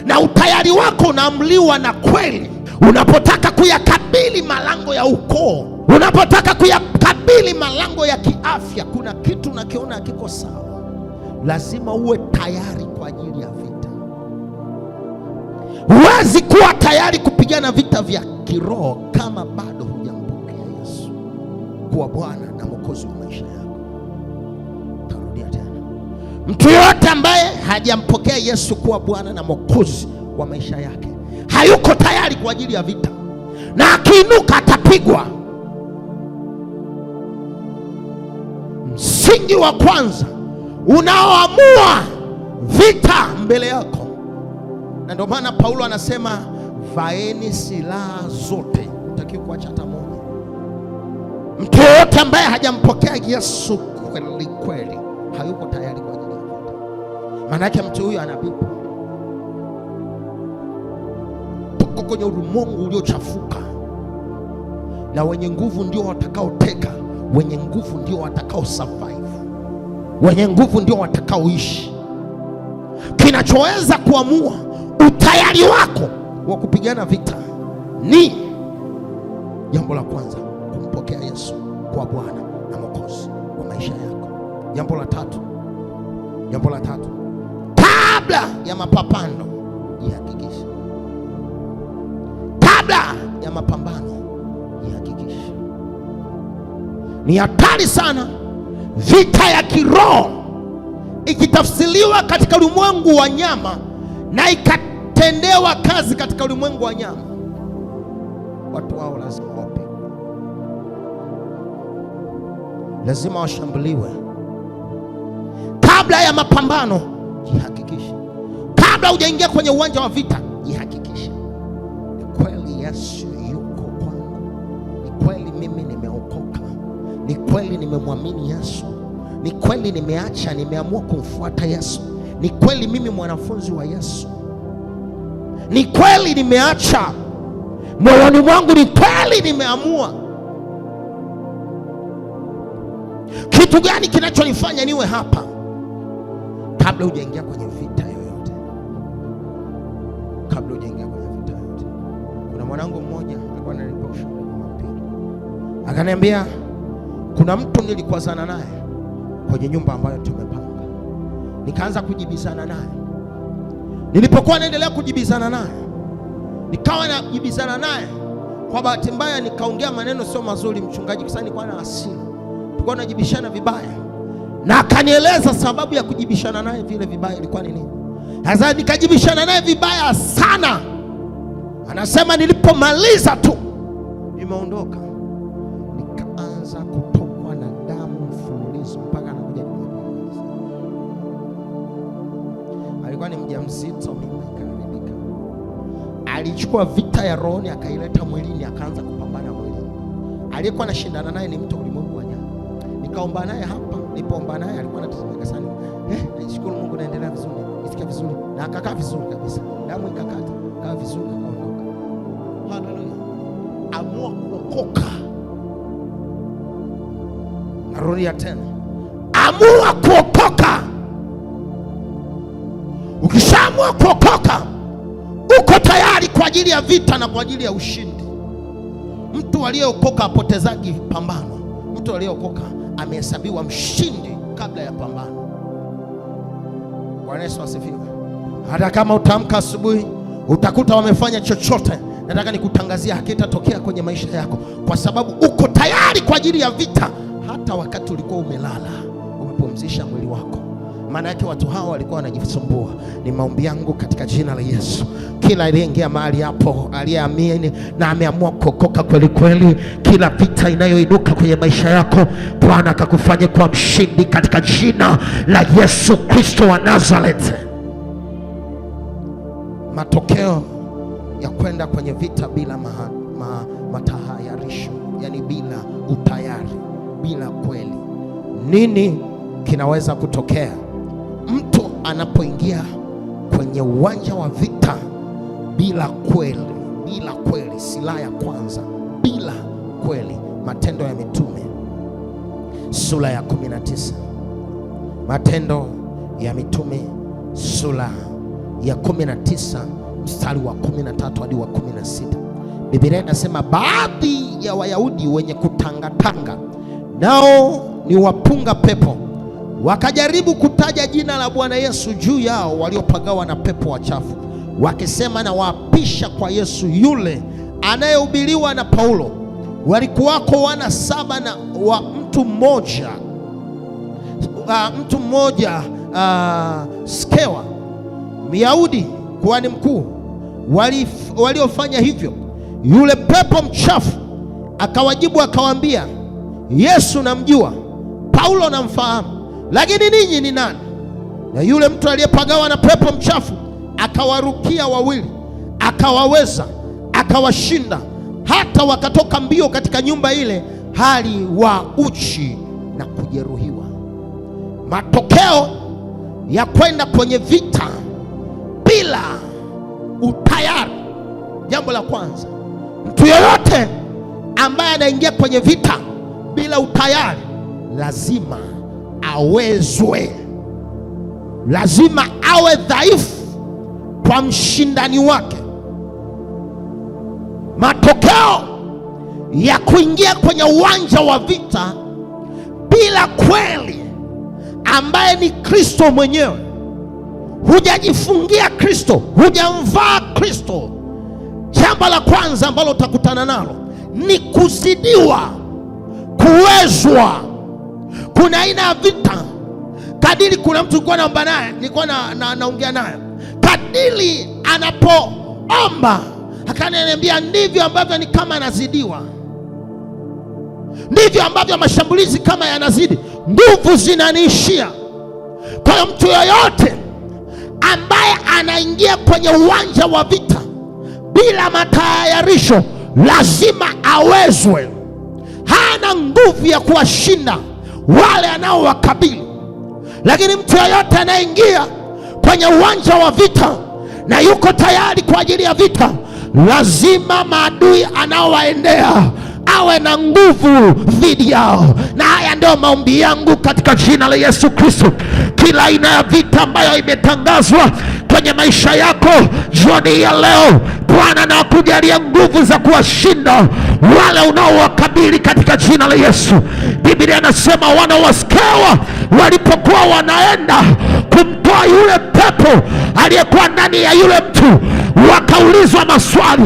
na utayari wako unaamliwa na kweli. Unapotaka kuyakabili malango ya ukoo, unapotaka kuyakabili malango ya kiafya, kuna kitu unakiona hakiko sawa, lazima uwe tayari kwa ajili ya vita. Huwezi kuwa tayari kupigana vita vya kiroho kama bado hujampokea Yesu kuwa Bwana na Mwokozi wa maisha yako. Tarudia tena, mtu yote ambaye hajampokea Yesu kuwa Bwana na Mwokozi wa maisha yake hayuko tayari kwa ajili ya vita, na akiinuka atapigwa. Msingi wa kwanza unaoamua vita mbele yako. Na ndio maana Paulo anasema vaeni silaha zote, utakiwa kuacha hata moja. Mtu yote ambaye hajampokea Yesu kweli kweli hayuko tayari kwa ajili Maana yake mtu huyu anapigwa. Tuko kwenye ulimwengu uliochafuka, na wenye nguvu ndio watakaoteka, wenye nguvu ndio watakao survive, wenye nguvu ndio watakaoishi. Kinachoweza kuamua utayari wako wa kupigana vita ni jambo la kwanza, kumpokea Yesu kwa Bwana na Mwokozi wa maisha yako. Jambo la tatu, kabla ya mapambano jihakikishe. Kabla ya mapambano jihakikishe. Ni hatari sana vita ya kiroho ikitafsiriwa katika ulimwengu wa nyama na ikatendewa kazi katika ulimwengu wa nyama. Watu wao lazima wape, lazima washambuliwe. Kabla ya mapambano jihakikishe. Kabla hujaingia kwenye uwanja wa vita jihakikishe, ni kweli Yesu yuko kwangu, ni kweli mimi nimeokoka, ni kweli nimemwamini Yesu, ni kweli nimeamua kumfuata Yesu, ni kweli mimi mwanafunzi wa Yesu, ni kweli nimeacha moyoni mwangu, ni kweli nimeamua. Kitu gani kinachonifanya niwe hapa? Kabla hujaingia kwenye vita yoyote, kuna mwanangu mmoja alikuwa ananipa ushauri Jumapili, akaniambia kuna mtu nilikwazana naye kwenye nyumba ambayo tumepanga. Nikaanza kujibizana naye. Nilipokuwa naendelea kujibizana naye, nikawa najibizana naye, kwa bahati mbaya nikaongea maneno sio mazuri mchungaji, kwa sababu nilikuwa na hasira. Tulikuwa tunajibishana vibaya, na akanieleza sababu ya kujibishana naye vile vibaya ilikuwa ni nini. Sasa nikajibishana naye vibaya sana. Anasema nilipomaliza tu nimeondoka, nikaanza kutokwa na damu mfululizo mpaka anakuja Jumapili. Alikuwa ni mjamzito, mimi nikaridhika. Alichukua vita ya rohoni akaileta mwilini, akaanza kupambana mwilini. Aliyekuwa anashindana naye ni mtu ulimwengu wa nyama. Nikaomba naye hapa, nilipoomba naye alikuwa anatetemeka sana. Nashukuru Mungu naendelea vizuri, nisikia vizuri, na akakaa vizuri kabisa. Damu ikakata, kaa vizuri, akaondoka. Haleluya. Amua kuokoka. Narudia tena, amua kuokoka. Ukishaamua kuokoka, uko tayari kwa ajili ya vita na kwa ajili ya ushindi. Mtu aliyeokoka apotezagi pambano. Mtu aliyeokoka amehesabiwa mshindi kabla ya pambano. Bwana Yesu asifiwe. Hata kama utaamka asubuhi utakuta wamefanya chochote, nataka nikutangazia hakitatokea kwenye maisha yako, kwa sababu uko tayari kwa ajili ya vita. Hata wakati ulikuwa umelala, umepumzisha mwili wako. Maana yake watu hao walikuwa wanajisumbua. Ni maombi yangu katika jina la Yesu, kila aliyeingia mahali hapo, aliyeamini na ameamua kuokoka kweli kweli, kila vita inayoinuka kwenye maisha yako, Bwana akakufanye kwa mshindi katika jina la Yesu Kristo wa Nazareth. Matokeo ya kwenda kwenye vita bila matahayarisho, yani bila utayari, bila kweli. Nini kinaweza kutokea mtu anapoingia kwenye uwanja wa vita bila kweli? Bila kweli, silaha ya kwanza, bila kweli. Matendo ya Mitume sura ya 19. Matendo ya Mitume sura ya 19 mstari wa 13 hadi wa 16. Biblia inasema baadhi ya Wayahudi wenye kutangatanga, nao ni wapunga pepo, wakajaribu kutaja jina la Bwana Yesu juu yao waliopagawa na pepo wachafu, wakisema, na waapisha kwa Yesu yule anayehubiriwa na Paulo. Walikuwako wana 7 na wa mtu mmoja Skewa Myahudi, kuhani mkuu, waliofanya hivyo. Yule pepo mchafu akawajibu akawaambia, Yesu namjua, Paulo namfahamu, lakini ninyi ni nani? Na yule mtu aliyepagawa na pepo mchafu akawarukia wawili, akawaweza, akawashinda, hata wakatoka mbio katika nyumba ile, hali wa uchi na kujeruhiwa. Matokeo ya kwenda kwenye vita bila utayari. Jambo la kwanza, mtu yoyote ambaye anaingia kwenye vita bila utayari lazima awezwe, lazima awe dhaifu kwa mshindani wake. Matokeo ya kuingia kwenye uwanja wa vita bila kweli, ambaye ni Kristo mwenyewe, hujajifungia Kristo, hujamvaa Kristo, jambo la kwanza ambalo utakutana nalo ni kuzidiwa, kuwezwa. Kuna aina ya vita, kadiri kuna mtu nilikuwa naomba naye, nilikuwa naongea naye, kadiri anapoomba akaniambia ndivyo ambavyo ni kama anazidiwa, ndivyo ambavyo mashambulizi kama yanazidi, nguvu zinaniishia. Kwa hiyo mtu yoyote ambaye anaingia kwenye uwanja wa vita bila matayarisho lazima awezwe. Hana nguvu ya kuwashinda wale anaowakabili. Lakini mtu yoyote anayeingia kwenye uwanja wa vita na yuko tayari kwa ajili ya vita, lazima maadui anaowaendea awe na nguvu dhidi yao. Na haya ndio maombi yangu katika jina la Yesu Kristo. Kila aina ya vita ambayo imetangazwa kwenye maisha yako jioni ya leo, Bwana na kujalia nguvu za kuwashinda wale unaowakabili katika jina la Yesu. Biblia inasema wana wa Skewa walipokuwa wanaenda kumtoa yule pepo aliyekuwa ndani ya yule mtu, wakaulizwa maswali,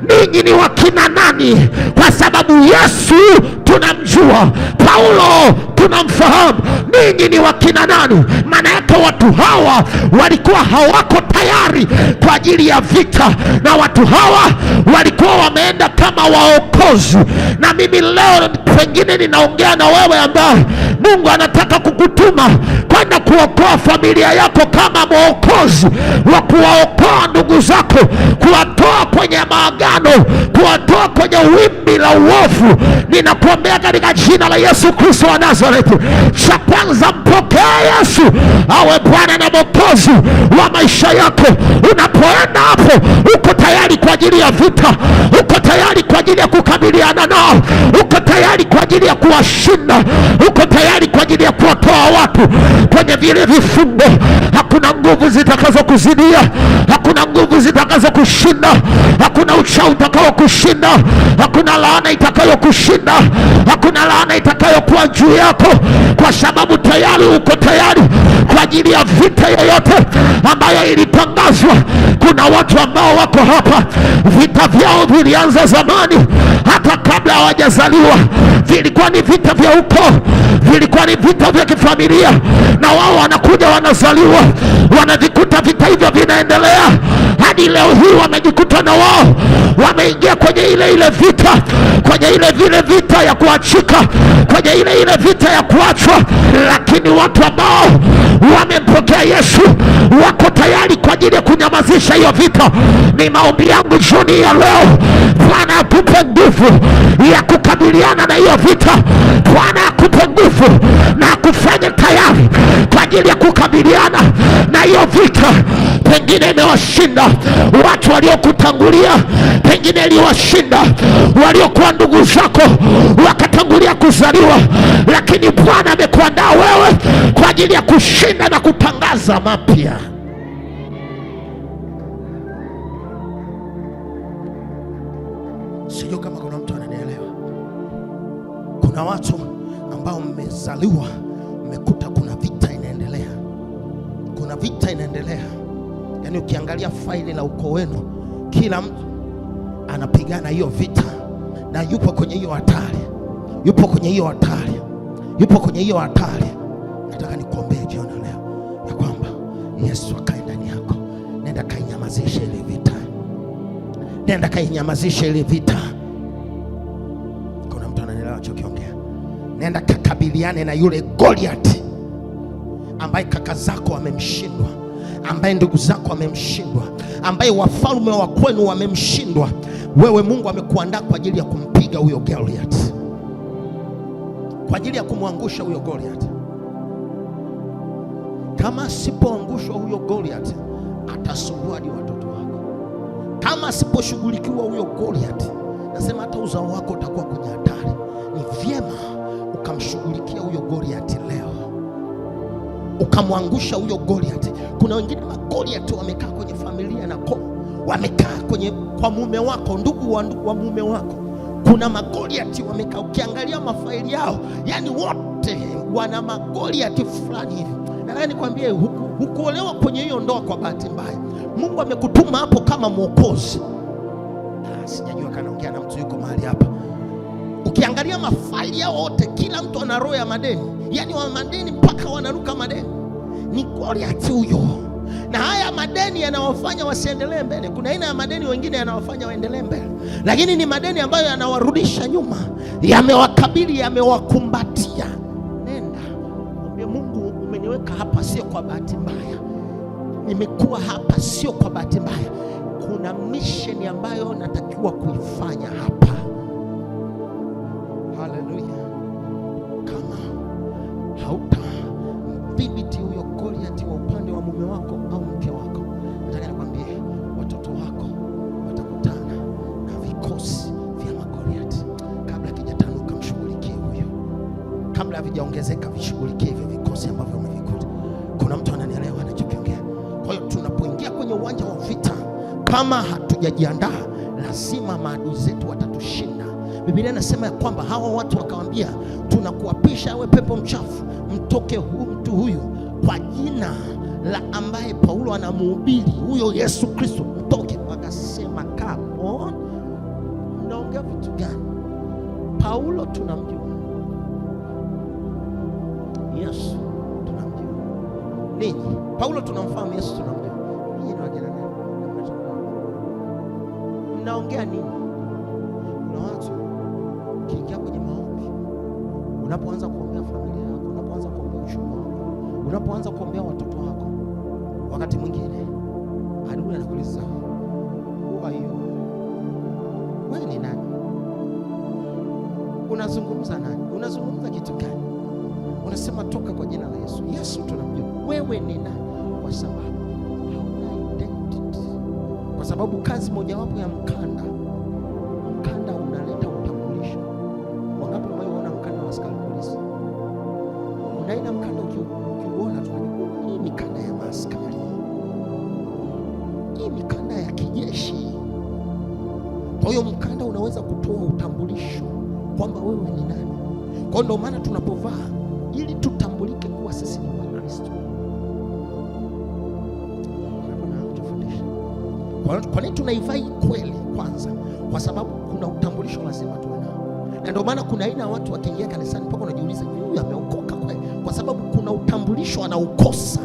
ninyi ni wakina nani? Kwa sababu Yesu tunamjua, Paulo tunamfahamu, ninyi ni wakina nani? Maana yake watu hawa walikuwa hawako tayari kwa ajili ya vita, na watu hawa walikuwa wameenda kama waokozi. Na mimi leo pengine ninaongea na wewe ambaye Mungu anataka kukutuma kwenda kuokoa familia yako kama mwokozi wa kuwaokoa ndugu zako, kuwatoa kwenye maagano, kuwatoa kwenye wimbi la uovu. Ninakuombea katika jina la Yesu Kristo wa Nazareti, cha kwanza mpokea Yesu awe Bwana na Mwokozi wa maisha yako. Unapoenda hapo, uko tayari kwa ajili ya vita, uko tayari kwa ajili ya kukabiliana nao, uko tayari kwa ajili ya kuwashinda, uko tayari kwa ajili ya kuwatoa watu kwenye vile vifungo. Hakuna nguvu zitakazo kuzidia, hakuna nguvu zitakazo kushinda, hakuna uchawi utakao kushinda, hakuna laana itakayo kushinda, hakuna laana itakayokuwa juu yako, kwa sababu tayari uko tayari kwa ajili ya vita yoyote ambayo ilitangazwa. Kuna watu ambao wako hapa, vita vyao vilianza zamani, hata kabla hawajazaliwa. Vilikuwa ni vita vya ukoo, vilikuwa ni vita vya kifamilia, na wao wanakuja wanazaliwa, wanavikuta vita hivyo vinaendelea hadi leo hii. Wamejikuta na wao wameingia kwenye ile vita, kwenye vile vita ya kuachika, kwenye ile vita ya kuachwa. Lakini watu ambao wamempokea Yesu wako tayari kwa ajili ya kunyamazisha hiyo vita. Ni maombi yangu jioni ya leo, Bwana akupe nguvu ya kukabiliana na hiyo vita. Bwana akupe nguvu na akufanye tayari kwa ajili ya kukabiliana na hiyo vita. Pengine imewashinda watu waliokutangulia, pengine iliwashinda waliokuwa ndugu zako wakatangulia kuzaliwa, lakini Bwana amekuandaa wewe kwa ajili ya kushinda na kutangaza mapya. Sijui kama kuna mtu ananielewa. Kuna watu ambao mmezaliwa mmekuta kuna vita inaendelea, kuna vita inaendelea. Yaani ukiangalia faili la ukoo wenu, kila mtu anapigana hiyo vita na yupo kwenye hiyo hatari, yupo kwenye hiyo hatari, yupo kwenye hiyo hatari. Nataka nikuombee jioni leo ya kwamba Yesu akae ndani yako. Nenda kainyamazishe ile vita, nenda kainyamazishe ile vita. Kuna mtu ananielewa chokiongea? Nenda kakabiliane na yule Goliath ambaye kaka zako wamemshindwa, ambaye ndugu zako wamemshindwa, ambaye wafalme wa kwenu wamemshindwa. Wewe Mungu amekuandaa kwa ajili ya kumpiga huyo Goliath, kwa ajili ya kumwangusha huyo Goliath. Kama asipoangushwa huyo Goliath, atasumbua hadi watoto wako. Kama asiposhughulikiwa huyo Goliath, nasema hata uzao wako utakuwa kwenye hatari. Ni vyema ukamshughulikia huyo Goliath leo, ukamwangusha huyo Goliath. Kuna wengine Goliath wamekaa kwenye familia na wamekaa kwa mume wako, ndugu wa mume wako. Kuna Goliath wamekaa, ukiangalia mafaili yao, yani wote wana Goliath fulani hivi. Nataka nikwambie, hukuolewa kwenye hiyo ndoa kwa bahati mbaya. Mungu amekutuma hapo kama mwokozi. Sijajua kanaongea na mtu yuko mahali hapa. Ukiangalia mafaili yao wote, kila mtu ana roho ya madeni, yani wa madeni mpaka wanaruka madeni. Ni Goliath huyo. Na haya madeni yanawafanya wasiendelee mbele. Kuna aina ya madeni wengine yanawafanya waendelee mbele, lakini ni madeni ambayo yanawarudisha nyuma, yamewakabili, yamewakumbatia. Nenda mwambie Mungu, umeniweka hapa sio kwa bahati mbaya, nimekuwa hapa sio kwa bahati mbaya. Kuna mission ambayo natakiwa kuifanya hapa. Haleluya. Kama hautamdhibiti huyo Goliath wa upande wa mume wako au mke wako, nataka nikwambie watoto wako watakutana na vikosi vya Goliath. Kabla kijatanuka, mshughulikie huyo. Kabla havijaongezeka, vishughulikie hivyo vikosi ambavyo umevikuta. Kuna mtu ananielewa anachokiongea? Kwa hiyo tunapoingia kwenye uwanja wa vita, kama hatujajiandaa, lazima maadui zetu watatushinda. Biblia inasema ya kwamba hawa watu wakawambia, tunakuapisha ewe pepo mchafu, mtoke mtu huyu kwa jina la ambaye Paulo anamhubiri, huyo Yesu Kristo, mtoke. Wakasema, come on, mnaongea vitu gani? Paulo tunamjua, Yesu tunamjua. Ninyi Paulo tunamfahamu, Yesu tunamjua. Ninyi ni wageni nani? Mnaongea nini? Kuna watu ukiingia kwenye maombi, unapoanza kuombea familia yako, unapoanza kuombea uchumi wako, unapoanza kuombea watoto wako, wakati mwingine adui anakuuliza, who are you? Wewe ni nani? Unazungumza nani? Unazungumza kitu gani? Unasema toka kwa jina la Yesu. Yesu tunamjua. Wewe ni nani? Kwa sababu hauna identity. Kwa sababu kazi mojawapo ya mkanda unaleta utambulisho. Wangapi wameona mkanda wa askari polisi? Kuna aina mkanda ukiuona tunajua hii mikanda ya maaskari, hii mikanda ya kijeshi. Kwa hiyo mkanda unaweza kutoa utambulisho kwamba wewe ni nani. Kwa ndio maana tunapovaa ili tutambulike kuwa sisi ni Wakristo. Kwa nini tunaivaa kweli? Kwanza kwa sababu kuna utambulisho lazima tuwe nao. Na ndio maana kuna aina watu wakiingia kanisani mpaka unajiuliza, huyu ameokoka kweli? Kwa sababu kuna utambulisho anaukosa.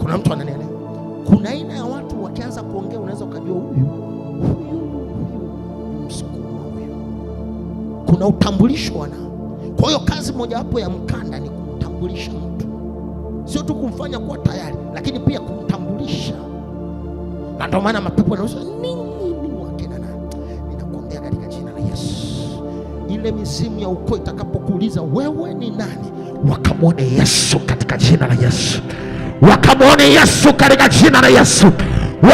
Kuna mtu ananielewa? Kuna aina ya watu wakianza kuongea unaweza ukajua huyu Msukuma huyu. Kuna utambulisho wanao. Kwa hiyo kazi mojawapo ya mkanda ni kumtambulisha mtu, sio tu kumfanya kuwa tayari, lakini pia kumtambulisha. Na ndio maana mapepo yanauliza, nini wakina nani? Ninakuombea katika jina la Yesu, ile mizimu ya ukoo itakapokuuliza wewe ni nani, wakamwone Yesu katika jina la Yesu. Wakamwone Yesu katika jina la Yesu.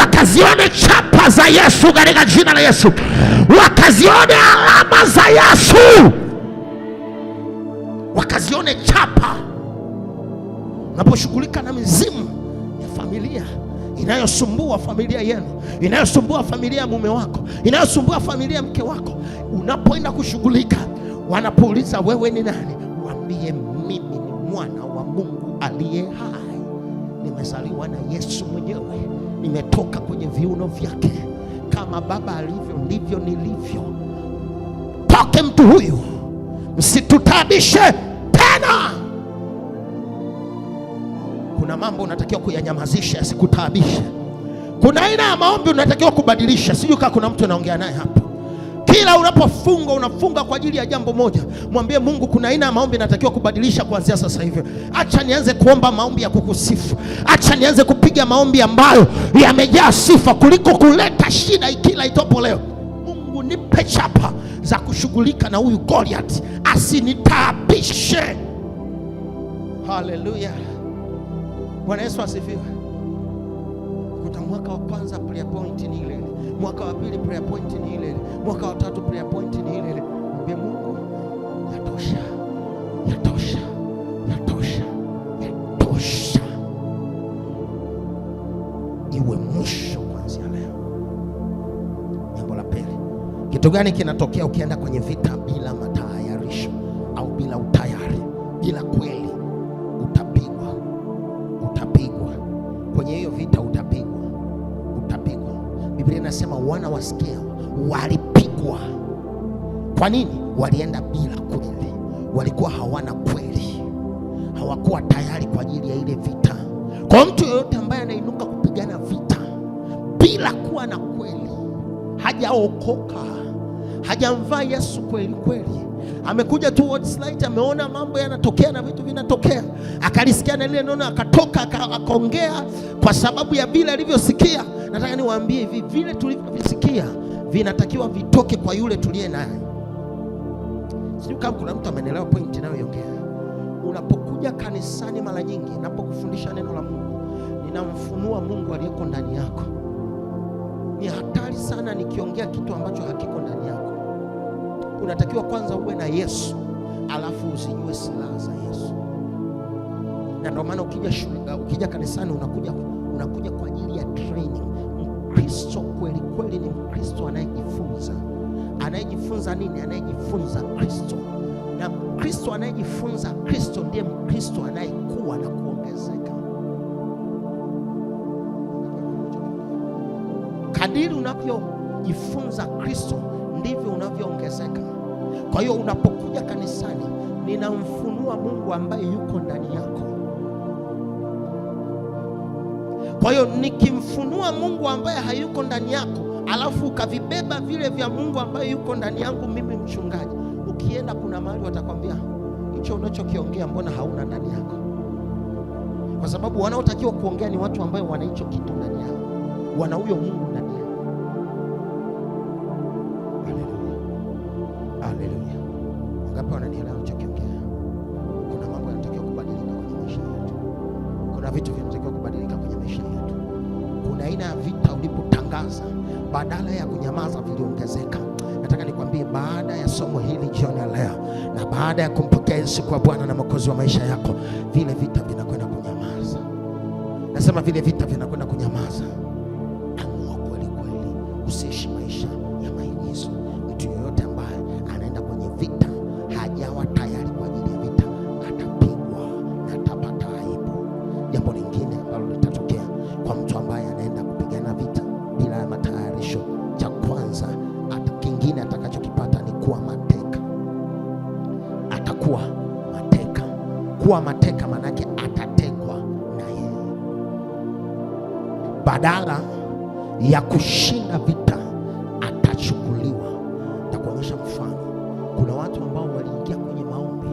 Wakazione chapa za Yesu katika jina la Yesu. Wakazione alama za Yesu. Wakazione chapa. Unaposhughulika na mizimu ya familia inayosumbua familia yenu, inayosumbua familia ya mume wako, inayosumbua familia ya mke wako, unapoenda kushughulika, wanapouliza wewe ni nani, waambie mimi ni mwana wa Mungu aliye hai. Nimezaliwa na Yesu mwenyewe, nimetoka kwenye viuno vyake. Kama Baba alivyo ndivyo nilivyo. Toke mtu huyu, msitutabishe tena. Kuna mambo unatakiwa kuyanyamazisha yasikutabishe. Kuna aina ya maombi unatakiwa kubadilisha. Sijui kama kuna mtu anaongea naye hapa. Kila unapofunga unafunga kwa ajili ya jambo moja. Mwambie Mungu, kuna aina ya maombi natakiwa kubadilisha kuanzia sasa hivi. Acha nianze kuomba maombi ya kukusifu. Acha nianze kupiga maombi ambayo yamejaa sifa kuliko kuleta shida kila itopo leo. Mungu Mungu nipe chapa za kushughulika na huyu Goliath asinitaabishe. Haleluya, Bwana Yesu asifiwe. Kuta mwaka wa kwanza prayer point ni ile ile, mwaka wa pili prayer point ni ile ile, mwaka wa tatu prayer point ni ile ile. Mwambie Mungu yatosha, yatosha, yatosha, yatosha. Iwe mwisho kuanzia leo. Jambo la pili, kitu gani kinatokea ukienda kwenye vita bila matayarisho au bila utayari, bila kweli? Utapigwa, utapigwa kwenye hiyo vita, utapigwa, utapigwa. Biblia inasema wana wa Sikea walipigwa. Kwa nini? Walienda bila kweli, walikuwa hawana kweli, hawakuwa tayari kwa ajili ya ile vita. Kwa mtu yoyote ambaye anainuka kupigana vita bila kuwa na kweli, hajaokoka, hajamvaa Yesu kweli kweli, amekuja tu watch light, ameona mambo yanatokea na vitu vinatokea, akalisikia na lile neno, akatoka akaongea kwa sababu ya vile alivyosikia. Nataka niwaambie hivi, vile tulivyosikia vinatakiwa vitoke kwa yule tuliye naye. Sijui kama kuna mtu amenielewa point ninayoongea. Unapokuja kanisani, mara nyingi ninapokufundisha neno la Mungu, ninamfunua Mungu aliyeko ndani yako. Ni hatari sana nikiongea kitu ambacho hakiko ndani yako. Unatakiwa kwanza uwe na Yesu, alafu usijue silaha za Yesu. Na ndio maana ukija kanisani unakuja kwa ajili ya training. Mkristo kweli kweli ni Mkristo anayejifunza. Anayejifunza nini? Anayejifunza Kristo. Na Mkristo anayejifunza Kristo ndiye Mkristo anayekuwa na kuongezeka. Kadiri unavyojifunza Kristo ndivyo unavyoongezeka. Kwa hiyo unapokuja kanisani, ninamfunua Mungu ambaye yuko ndani yako. Kwa hiyo nikimfunua Mungu ambaye hayuko ndani yako, alafu ukavibeba vile vya Mungu ambaye yuko ndani yangu mimi mchungaji, ukienda kuna mahali watakwambia hicho unachokiongea mbona hauna ndani yako? Kwa sababu wanaotakiwa kuongea ni watu ambao wana hicho kitu ndani yao, wana huyo Mungu ndani yao. Haleluya, haleluya. Ngapi wananielewa ninachokiongea? Kuna mambo yanatakiwa kubadilika kwenye maisha yetu. Kuna vitu vinatakiwa kubadilika kwenye maisha yetu. Kuna aina ya vita ulipotangaza, badala ya kunyamaza viliongezeka. Nataka nikwambie, baada ya somo hili jioni ya leo, na baada ya kumpokea Yesu kwa Bwana na Mwokozi wa maisha yako, vile vita vinakwenda kunyamaza. Nasema vile vita vinakwenda kunyamaza. Amua kweli kweli, usiishi maisha ya maigizo. Mtu yoyote ambaye anaenda kwenye vita hajawa tayari kwa ajili ya vita, atapigwa na atapata aibu. Jambo lingine ambalo litatokea kwa mtu ambaye anaenda kupigana vita bila ya matayarisho, cha kwanza kingine atakachokipata ni kuwa mateka. Atakuwa mateka. Kuwa mateka manake atatekwa na yeye. Badala ya kushinda vita atachukuliwa. Nitakuonyesha mfano. Kuna watu ambao waliingia kwenye maombi,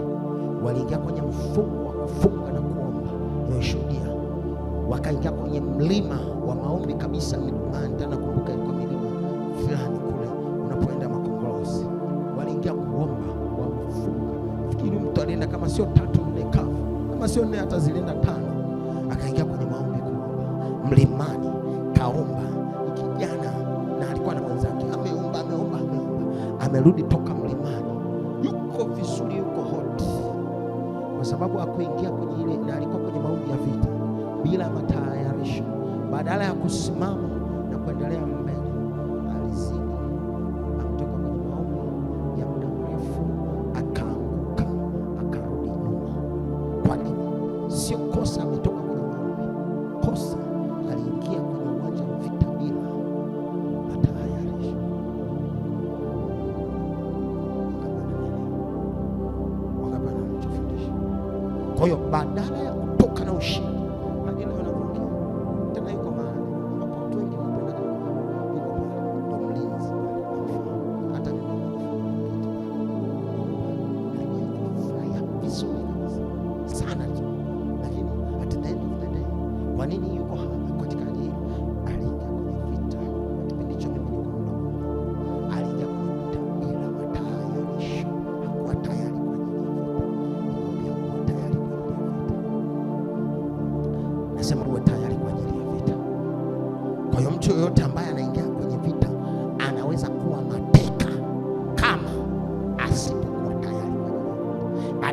waliingia kwenye mfungo wa kufunga na kuomba, nimeshuhudia. Wakaingia kwenye mlima wa maombi kabisa, milimani. Tena kumbuka ilikuwa milima fulani kule unapoenda Makongorosi. Waliingia kuomba, wamefunga. Fikiri mtu alienda kama sio 3 4 kavu, kama sio 4 hata zilienda 5. Akaingia kwenye maombi kuomba mlimani, kaomba. Kijana na alikuwa na mwenzake, ameomba, amerudi toka mlimani, yuko vizuri, yuko hot, kwa sababu hakuingia kwenye ile, na alikuwa kwenye maombi ya vita bila matayarisho. Badala ya kusimama na kuendelea mbele, alizidi, akatoka kwenye maombi ya muda mrefu, akaanguka, akarudi nyuma. Kwa nini? Sio kosa ametoka kwenye maombi, kosa aliingia kwenye uwanja wa vita bila matayarisho. Wakapana anachofundisha. Kwa hiyo badala ya kutoka na ushindi, kwa nini yuko hapa katika hali hii? Aliingia kwenye vita. Kipindi hicho mimi niko mdogo. Aliingia kwenye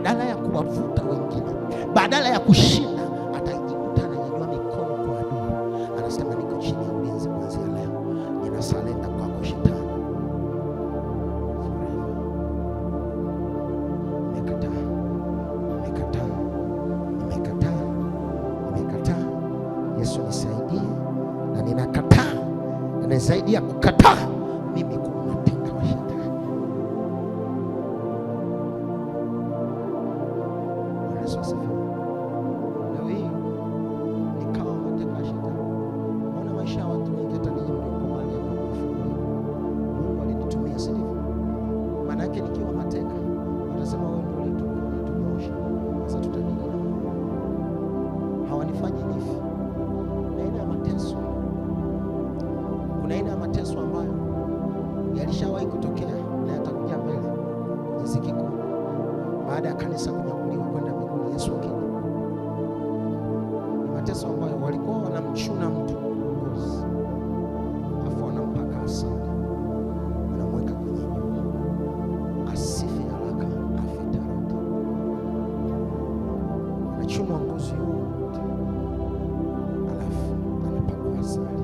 badala ya kuwavuta wengine, badala ya kushinda, atajikuta ananyanyua mikono kwa adui. Anasema niko chini ya ulinzi kuanzia leo, ninasalenda kwako shetani. Yesu nisaidie, na ninakataa, na nisaidia kukataa mimi kuwa mateka wa shetani. Yesu asifiwe. Leo hii nikawa mateka wa shetani. Naona maisha ya watu wengi, hata ninyi mliko mahali hapa kufunguliwa. Mungu alinitumia sisi. Maana yake nikiwa mateka, watasema wewe ndio ulitunyosha. Sasa tutanini na Mungu? Hawanifanyi hivi. Kuna aina ya mateso ambayo yalishawahi kutokea na yatakuja mbele kwenye ziki kuu, baada ya kanisa kunyakuliwa kwenda mbinguni. Yesu akija, ni mateso ambayo walikuwa wanamchuna mtu ngozi, afu wanampaka asali, wanamweka kwenye nyumba, asife haraka, afe taratibu. Anachunwa ngozi yote, alafu anapakwa asali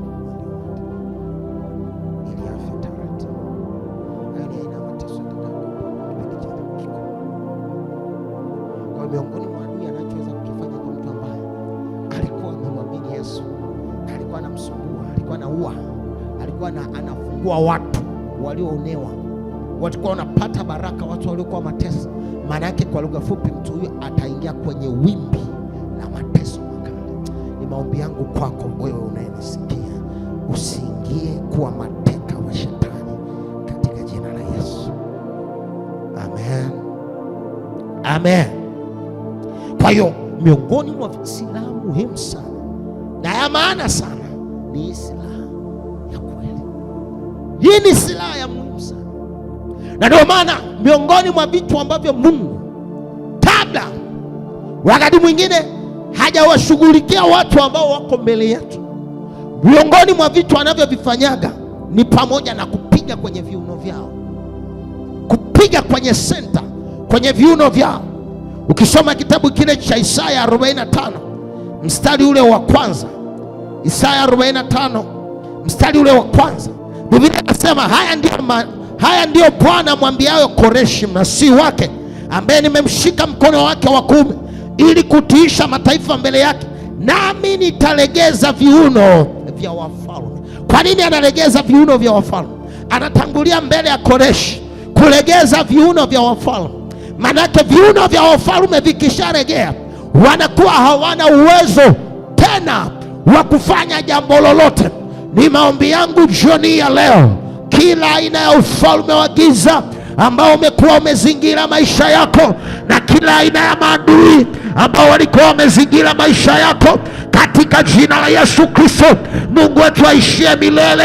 ili afe taratibu. Hayo ni aina ya mateso yatakayokuja. Kwa miongoni mwa adui anachoweza kukifanya kwa mtu ambaye alikuwa amemwamini Yesu, alikuwa anamsumbua, alikuwa anaua, alikuwa anafungua watu walioonewa, walikuwa wanapata baraka, watu waliokuwa mateso. Maana yake kwa lugha fupi, mtu huyo ataingia kwenye wimbi la mateso makali. Ni maombi yangu kwako wewe unayenisikia, usiingie kuwa mateka wa shetani katika jina la Yesu. Amen. Amen. Kwa hiyo miongoni mwa silaha muhimu sana na ya maana sana ni silaha ya kweli. Hii ni silaha ya muhimu sana, na ndio maana miongoni mwa vitu ambavyo Mungu kabla wakati mwingine hajawashughulikia watu ambao wako mbele yetu, miongoni mwa vitu anavyovifanyaga ni pamoja na kupiga kwenye viuno vyao, kupiga kwenye senta, kwenye viuno vyao. Ukisoma kitabu kile cha Isaya 45 mstari ule wa kwanza, Isaya 45 mstari ule wa kwanza, Biblia inasema haya ndio Bwana mwambiayo Koreshi masihi wake, ambaye nimemshika mkono wake wa kuume ili kutiisha mataifa mbele yake, nami nitalegeza viuno vya wafalme. Kwa nini analegeza viuno vya wafalme? Anatangulia mbele ya Koreshi kulegeza viuno vya wafalme. Manake viuno vya wafalme vikisharegea, wanakuwa hawana uwezo tena wa kufanya jambo lolote. Ni maombi yangu jioni ya leo, kila aina ya ufalme wa giza ambao umekuwa umezingira maisha yako, na kila aina ya maadui ambao walikuwa wamezingira maisha yako, katika jina la Yesu Kristo, Mungu wetu aishie milele,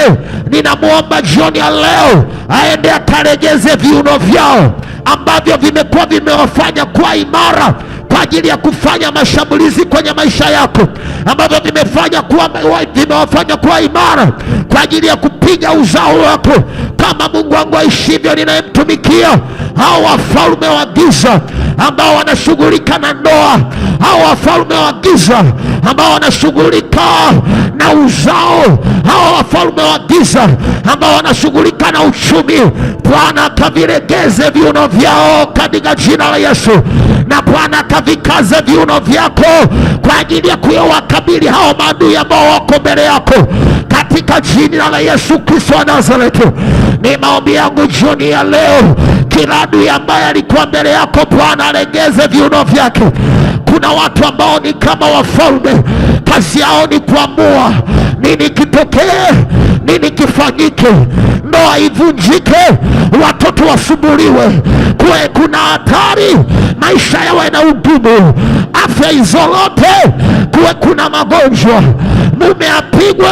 ninamwomba jioni ya leo aende akaregeze viuno vyao ambavyo vimekuwa vimewafanya kuwa imara kwa ajili ya kufanya mashambulizi kwenye maisha yako, ambavyo vimewafanya kuwa imara kwa ajili ya kupiga uzao wako. Kama Mungu wangu aishivyo ninayemtumikia, hao wafalme wa giza ambao wanashughulika na ndoa, hao wafalme wa giza ambao wanashughulika na uzao, hao wafalme wa giza ambao wanashughulika na uchumi, Bwana akaviregeze viuno vyao katika jina la Yesu, na Bwana akavikaze viuno vyako kwa ajili ya kuwakabili hao maadui ambao wako mbele yako, katika jina la Yesu Kristo wa Nazareti. Ni maombi yangu jioni ya leo, kila adui ambaye alikuwa mbele yako, Bwana alegeze viuno vyake. Kuna watu ambao ni kama wafalme, kazi yao ni kuamua nini kitokee, nini kifanyike, ndoa ivunjike, watoto wasumbuliwe, kuwe kuna hatari maisha yawe na ugumu, afya izolote, kuwe kuna magonjwa, mume apigwe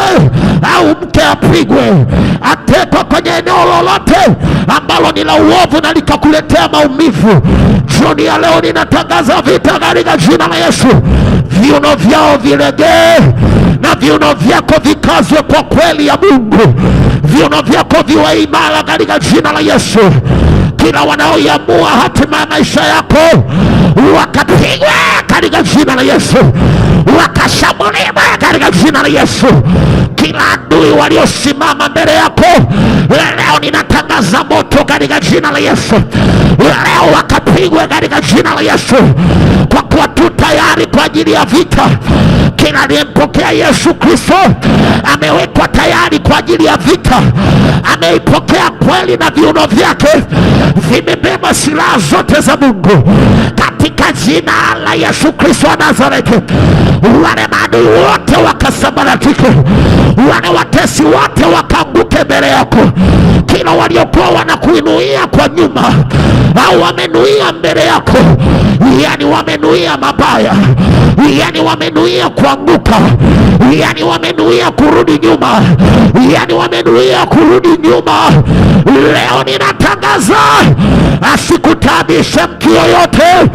au mke apigwe, atekwa kwenye eneo lolote ambalo ni la uovu na likakuletea maumivu, jioni ya leo ninatangaza vita katika jina la Yesu. Viuno vyao vilegee na viuno vyako vikazwe kwa kweli ya Mungu. Viuno vyako viwe imara katika jina la Yesu. kila wanaoiamua hatima ya maisha yako wakapigwe katika jina la Yesu, wakashambuliwe katika jina la Yesu. Kila adui waliosimama mbele yako leo ninatangaza moto katika jina la Yesu. Leo wakapigwe katika jina la Yesu, kwa kuwa tu tayari kwa ajili ya vita. Kila aliyempokea Yesu Kristo amewekwa tayari kwa ajili ya vita. Ameipokea kweli na viuno vyake vimebeba silaha zote za Mungu katika jina la Yesu Kristo wa Nazareti. Wale maadui wote wakasambaratike, wale watesi wote wakaanguke mbele yako. Kila waliokuwa wanakuinuia kwa nyuma au wamenuia mbele yako, yani wamenuia mabaya, yani wamenuia kuanguka, yani wamenuia kurudi nyuma, yani wamenuia kurudi nyuma, leo ninatangaza asikutabishe mtu yoyote.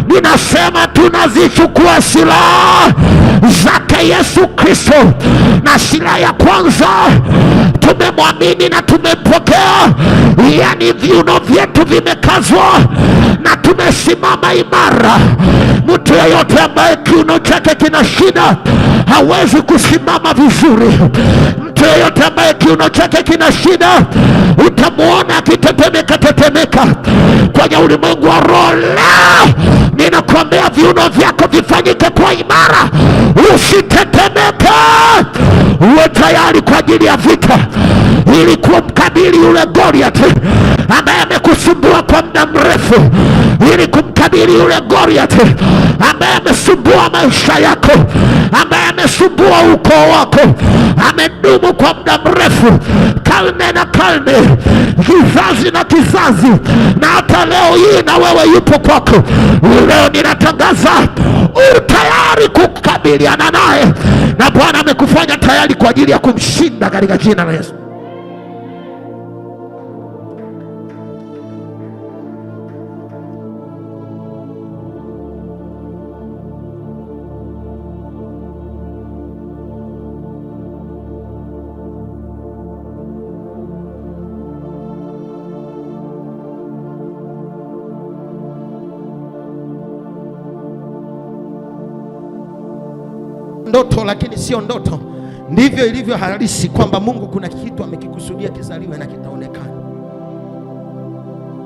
Ninasema tunazichukua silaha zake Yesu Kristo, na silaha ya kwanza tumemwamini na tumempokea, yani viuno vyetu vimekazwa na tumesimama imara. Mtu yeyote ambaye kiuno chake kina shida hawezi kusimama vizuri. Mtu yeyote ambaye kiuno chake kina shida utamuona akitetemeka tetemeka kwenye ulimwengu wa roho. Ninakuambia viuno vyako vifanyike kwa imara, usitetemeke. Uwe tayari kwa ajili ya vita, ili kumkabili yule Goliath ambaye amekusumbua kwa muda mrefu, ili kumkabili yule Goliath ambaye amesumbua maisha yako, ambaye amesumbua ukoo wako, amedumu kwa muda mrefu, karne na karne, kizazi na kizazi, na hata leo hii na wewe yupo kwako. Leo ninatangaza tayari kukabiliana naye, na Bwana amekufanya tayari kwa ajili ya kumshinda katika jina la Yesu. Ndoto lakini sio ndoto, ndivyo ilivyo halisi, kwamba Mungu kuna kitu amekikusudia kizaliwe na kitaonekana.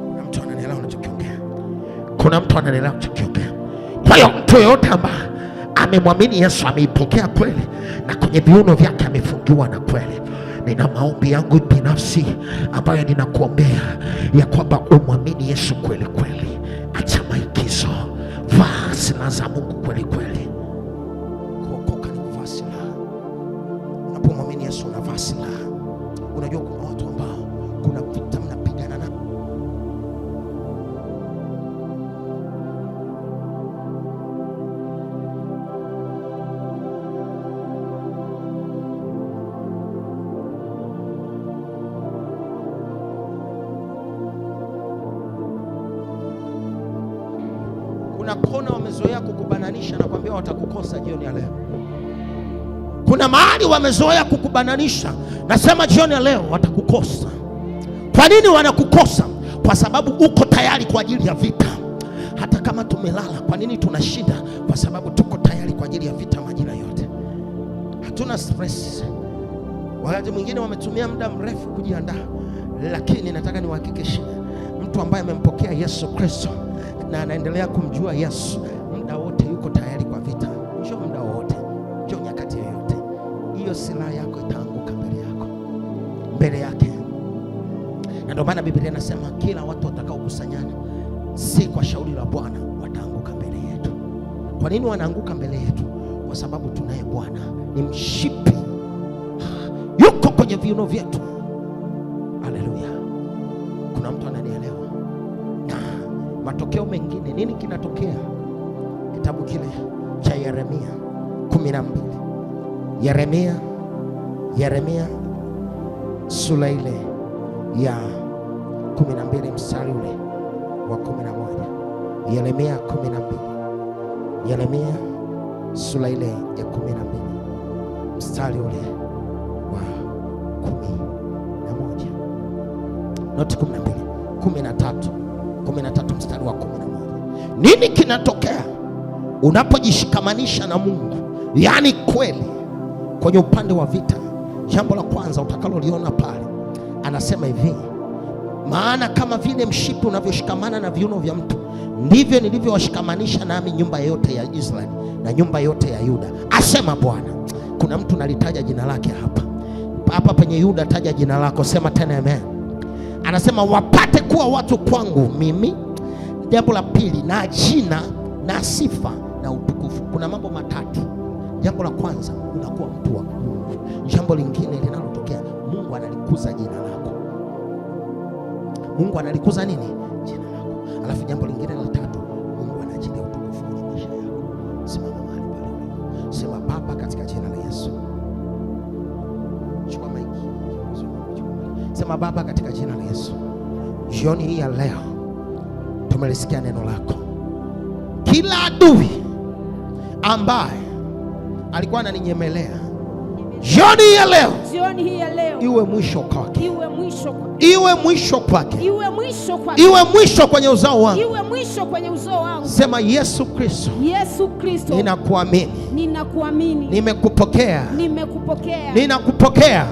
Kuna mtu ananielewa ninachokiongea? Kuna mtu ananielewa ninachokiongea? Kwa hiyo mtu yeyote ambaye amemwamini Yesu, ameipokea kweli, na kwenye viuno vyake amefungiwa na kweli, nina maombi yangu binafsi ambayo ninakuombea ya kwamba umwamini Yesu kweli kweli. Acha maigizo, vaa silaha za Mungu kweli kweli. Unapomwamini Yesu unavaa silaha. Unajua kuna watu ambao kuna vita mnapigana na kuna kona wamezoea kukubananisha na kuambia watakukosa jioni ya leo. Kuna mahali wamezoea kukubananisha, nasema jioni ya leo watakukosa. Kwa nini wanakukosa? Kwa sababu uko tayari kwa ajili ya vita. Hata kama tumelala, kwa nini tuna shida? Kwa sababu tuko tayari kwa ajili ya vita majira yote. Hatuna stress. Wakati mwingine wametumia muda mrefu kujiandaa, lakini nataka niwahakikishie mtu ambaye amempokea Yesu Kristo na anaendelea kumjua Yesu, muda wote yuko tayari kwa vita. Njoo muda wote, njoo nyakati yoyote, hiyo silaha yako itaanguka mbele yake. Na ndio maana Biblia inasema kila watu watakaokusanyana si kwa shauri la Bwana wataanguka mbele yetu. Kwa nini wanaanguka mbele yetu? Kwa sababu tunaye Bwana, ni mshipi, yuko kwenye viuno vyetu. Haleluya! Kuna mtu ananielewa? Na matokeo mengine, nini kinatokea? Kitabu kile cha Yeremia 12, Yeremia sura ile ya 12 mstari ule wa 11. Yeremia 12, Yeremia sura ile ya 12 mstari ule wa 11, not 12, 13 mstari wa 11. Nini kinatokea unapojishikamanisha na Mungu, yaani kweli kwenye upande wa vita? Jambo la kwanza utakaloliona pale, anasema hivi: maana kama vile mshipi unavyoshikamana na viuno vya mtu, ndivyo nilivyowashikamanisha nami nyumba yote ya Israeli na nyumba yote ya Yuda, asema Bwana. Kuna mtu nalitaja jina lake hapa penye Yuda, taja jina lako, sema tena amen. Anasema wapate kuwa watu kwangu mimi. Jambo la pili, na jina na sifa na utukufu. Kuna mambo matatu. Jambo la kwanza, unakuwa mtu wa Mungu. Jambo lingine linalotokea, Mungu analikuza jina lako. Mungu analikuza nini? Jina lako. Alafu jambo lingine la tatu, Mungu anaachilia utukufu kwenye maisha yako. Simama mahali pale ulipo, sema Baba, katika jina la Yesu. Chukua maiki. Sema Baba, katika jina la Yesu, jioni hii ya leo tumelisikia neno lako. Kila adui ambaye alikuwa ananinyemelea, jioni hii ya leo iwe mwisho kwake, iwe mwisho kwenye uzao wangu. Sema Yesu Kristo, ninakuamini, nimekupokea, ninakupokea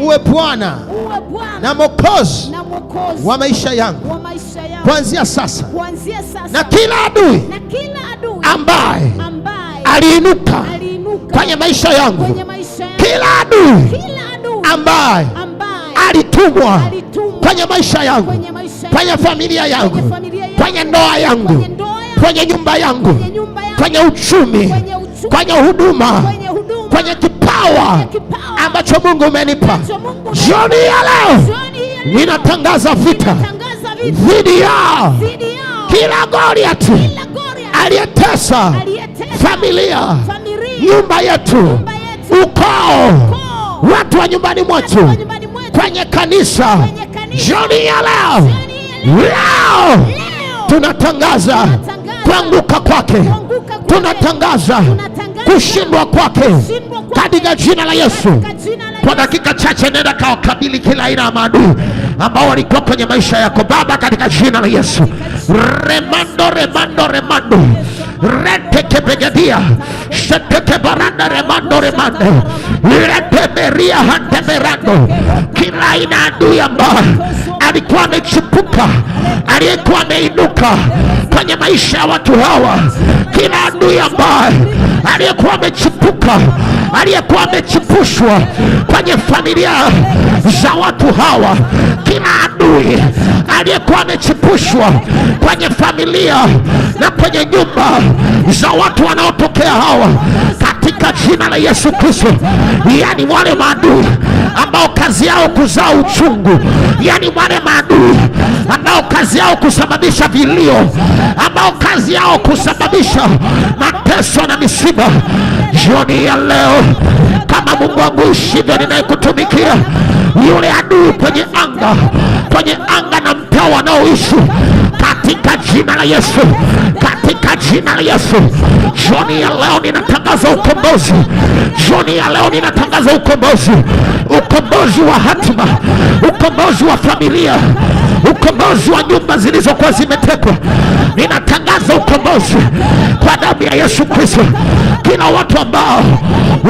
uwe Bwana na Mwokozi wa maisha yangu kuanzia sasa, na kila adui ambaye aliinuka kwenye maisha yangu, kila adui ambaye alitumwa kwenye maisha yangu, kwenye familia yangu, kwenye ndoa yangu, kwenye nyumba yangu, kwenye uchumi, kwenye huduma, kwenye kipawa ambacho Mungu umenipa, jioni ya leo ninatangaza vita dhidi ya kila Goliathi aliyetesa familia, nyumba yetu, ukoo, watu wa nyumbani mwetu, kwenye kanisa. Jioni ya leo tunatangaza kuanguka kwake, tunatangaza kushindwa kwake katika jina la Yesu. Kwa dakika chache nenda kawakabili kila aina ya maadui ambao walikuwa kwenye maisha yako. Baba, katika jina la Yesu, remando retekebegadia shetekebaranda remando reteberia hanteberando. Kila aina ya adui ambaye alikuwa amechipuka, aliyekuwa ameinuka kwenye maisha ya watu hawa, kila adui ambaye aliyekuwa amechipuka, aliyekuwa amechipushwa kwenye familia za watu hawa, kila adui aliyekuwa amechipushwa kwenye familia na kwenye nyumba za watu wanaotokea hawa, katika jina la Yesu Kristo. Yani wale maadui ambao kazi yao kuzaa uchungu, yani wale maadui ambao kazi yao kusababisha vilio, ambao kazi yao kusababisha mateso na misiba, jioni ya leo, kama Mungu wangu ishivyo ninayekutumikia, yule adui kwenye anga na mtaa wanaoishi, katika jina la Yesu, katika jina la Yesu, jioni ya leo ninatangaza ukombozi. Jioni ya leo ninatangaza ukombozi, ukombozi wa hatima, ukombozi wa familia, ukombozi wa nyumba zilizokuwa zimetekwa. Ninatangaza ukombozi kwa damu ya Yesu Kristo. Kila watu ambao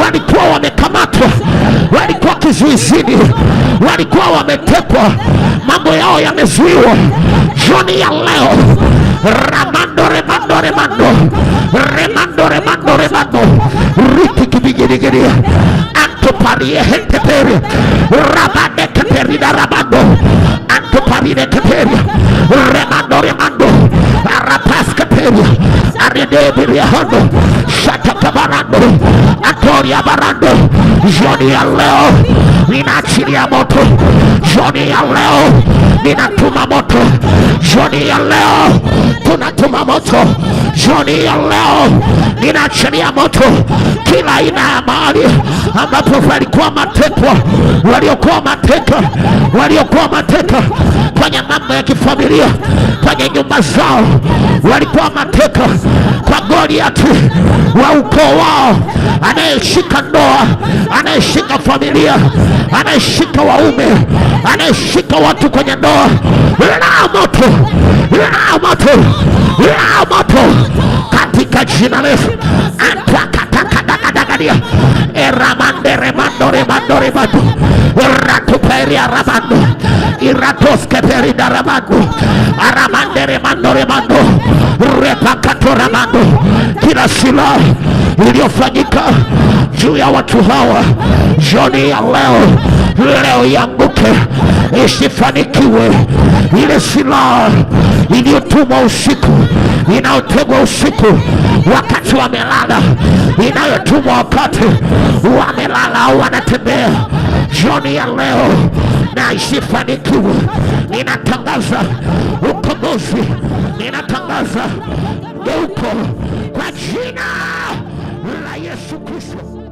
walikuwa wamekamatwa, walikuwa kizuizini, walikuwa wametekwa, mambo yao yamezuiwa, jioni ya leo remando riki kibigidigidia antoparie heteperi rabande keperida rabando antoparire keperi remando arapas keperi aredebiria hondo shatakabarando antoria barando. Jioni ya leo ninaachilia moto, jioni ya leo ninatuma moto, jioni ya leo tunatuma moto, jioni ya leo ninaachilia moto kila aina ya mahali ambapo walikuwa matekwa, waliokuwa mateka kwenye mambo ya kifamilia, kwenye nyumba zao, walikuwa mateka kwa Goliathi wa ukoo wao, anayeshika ndoa, anayeshika familia, anayeshika waume, anayeshika watu kwenye ndoa. moto, moto, moto katika jina la Yesu. Atakatakadagadia eramande remando remando remando ratuperi aramando iratoske perida ramando aramande remando remando repakato ramando. Kila silaha iliyofanyika juu ya watu hawa jioni ya leo yanguke, isifanikiwe. Ile silaha iliyotumwa usiku, inayotegwa usiku wakati wamelala, inayotumwa wakati wamelala au wanatembea, jioni ya leo na isifanikiwe. Ninatangaza ukombozi, ninatangaza geuko kwa jina la Yesu Kristo.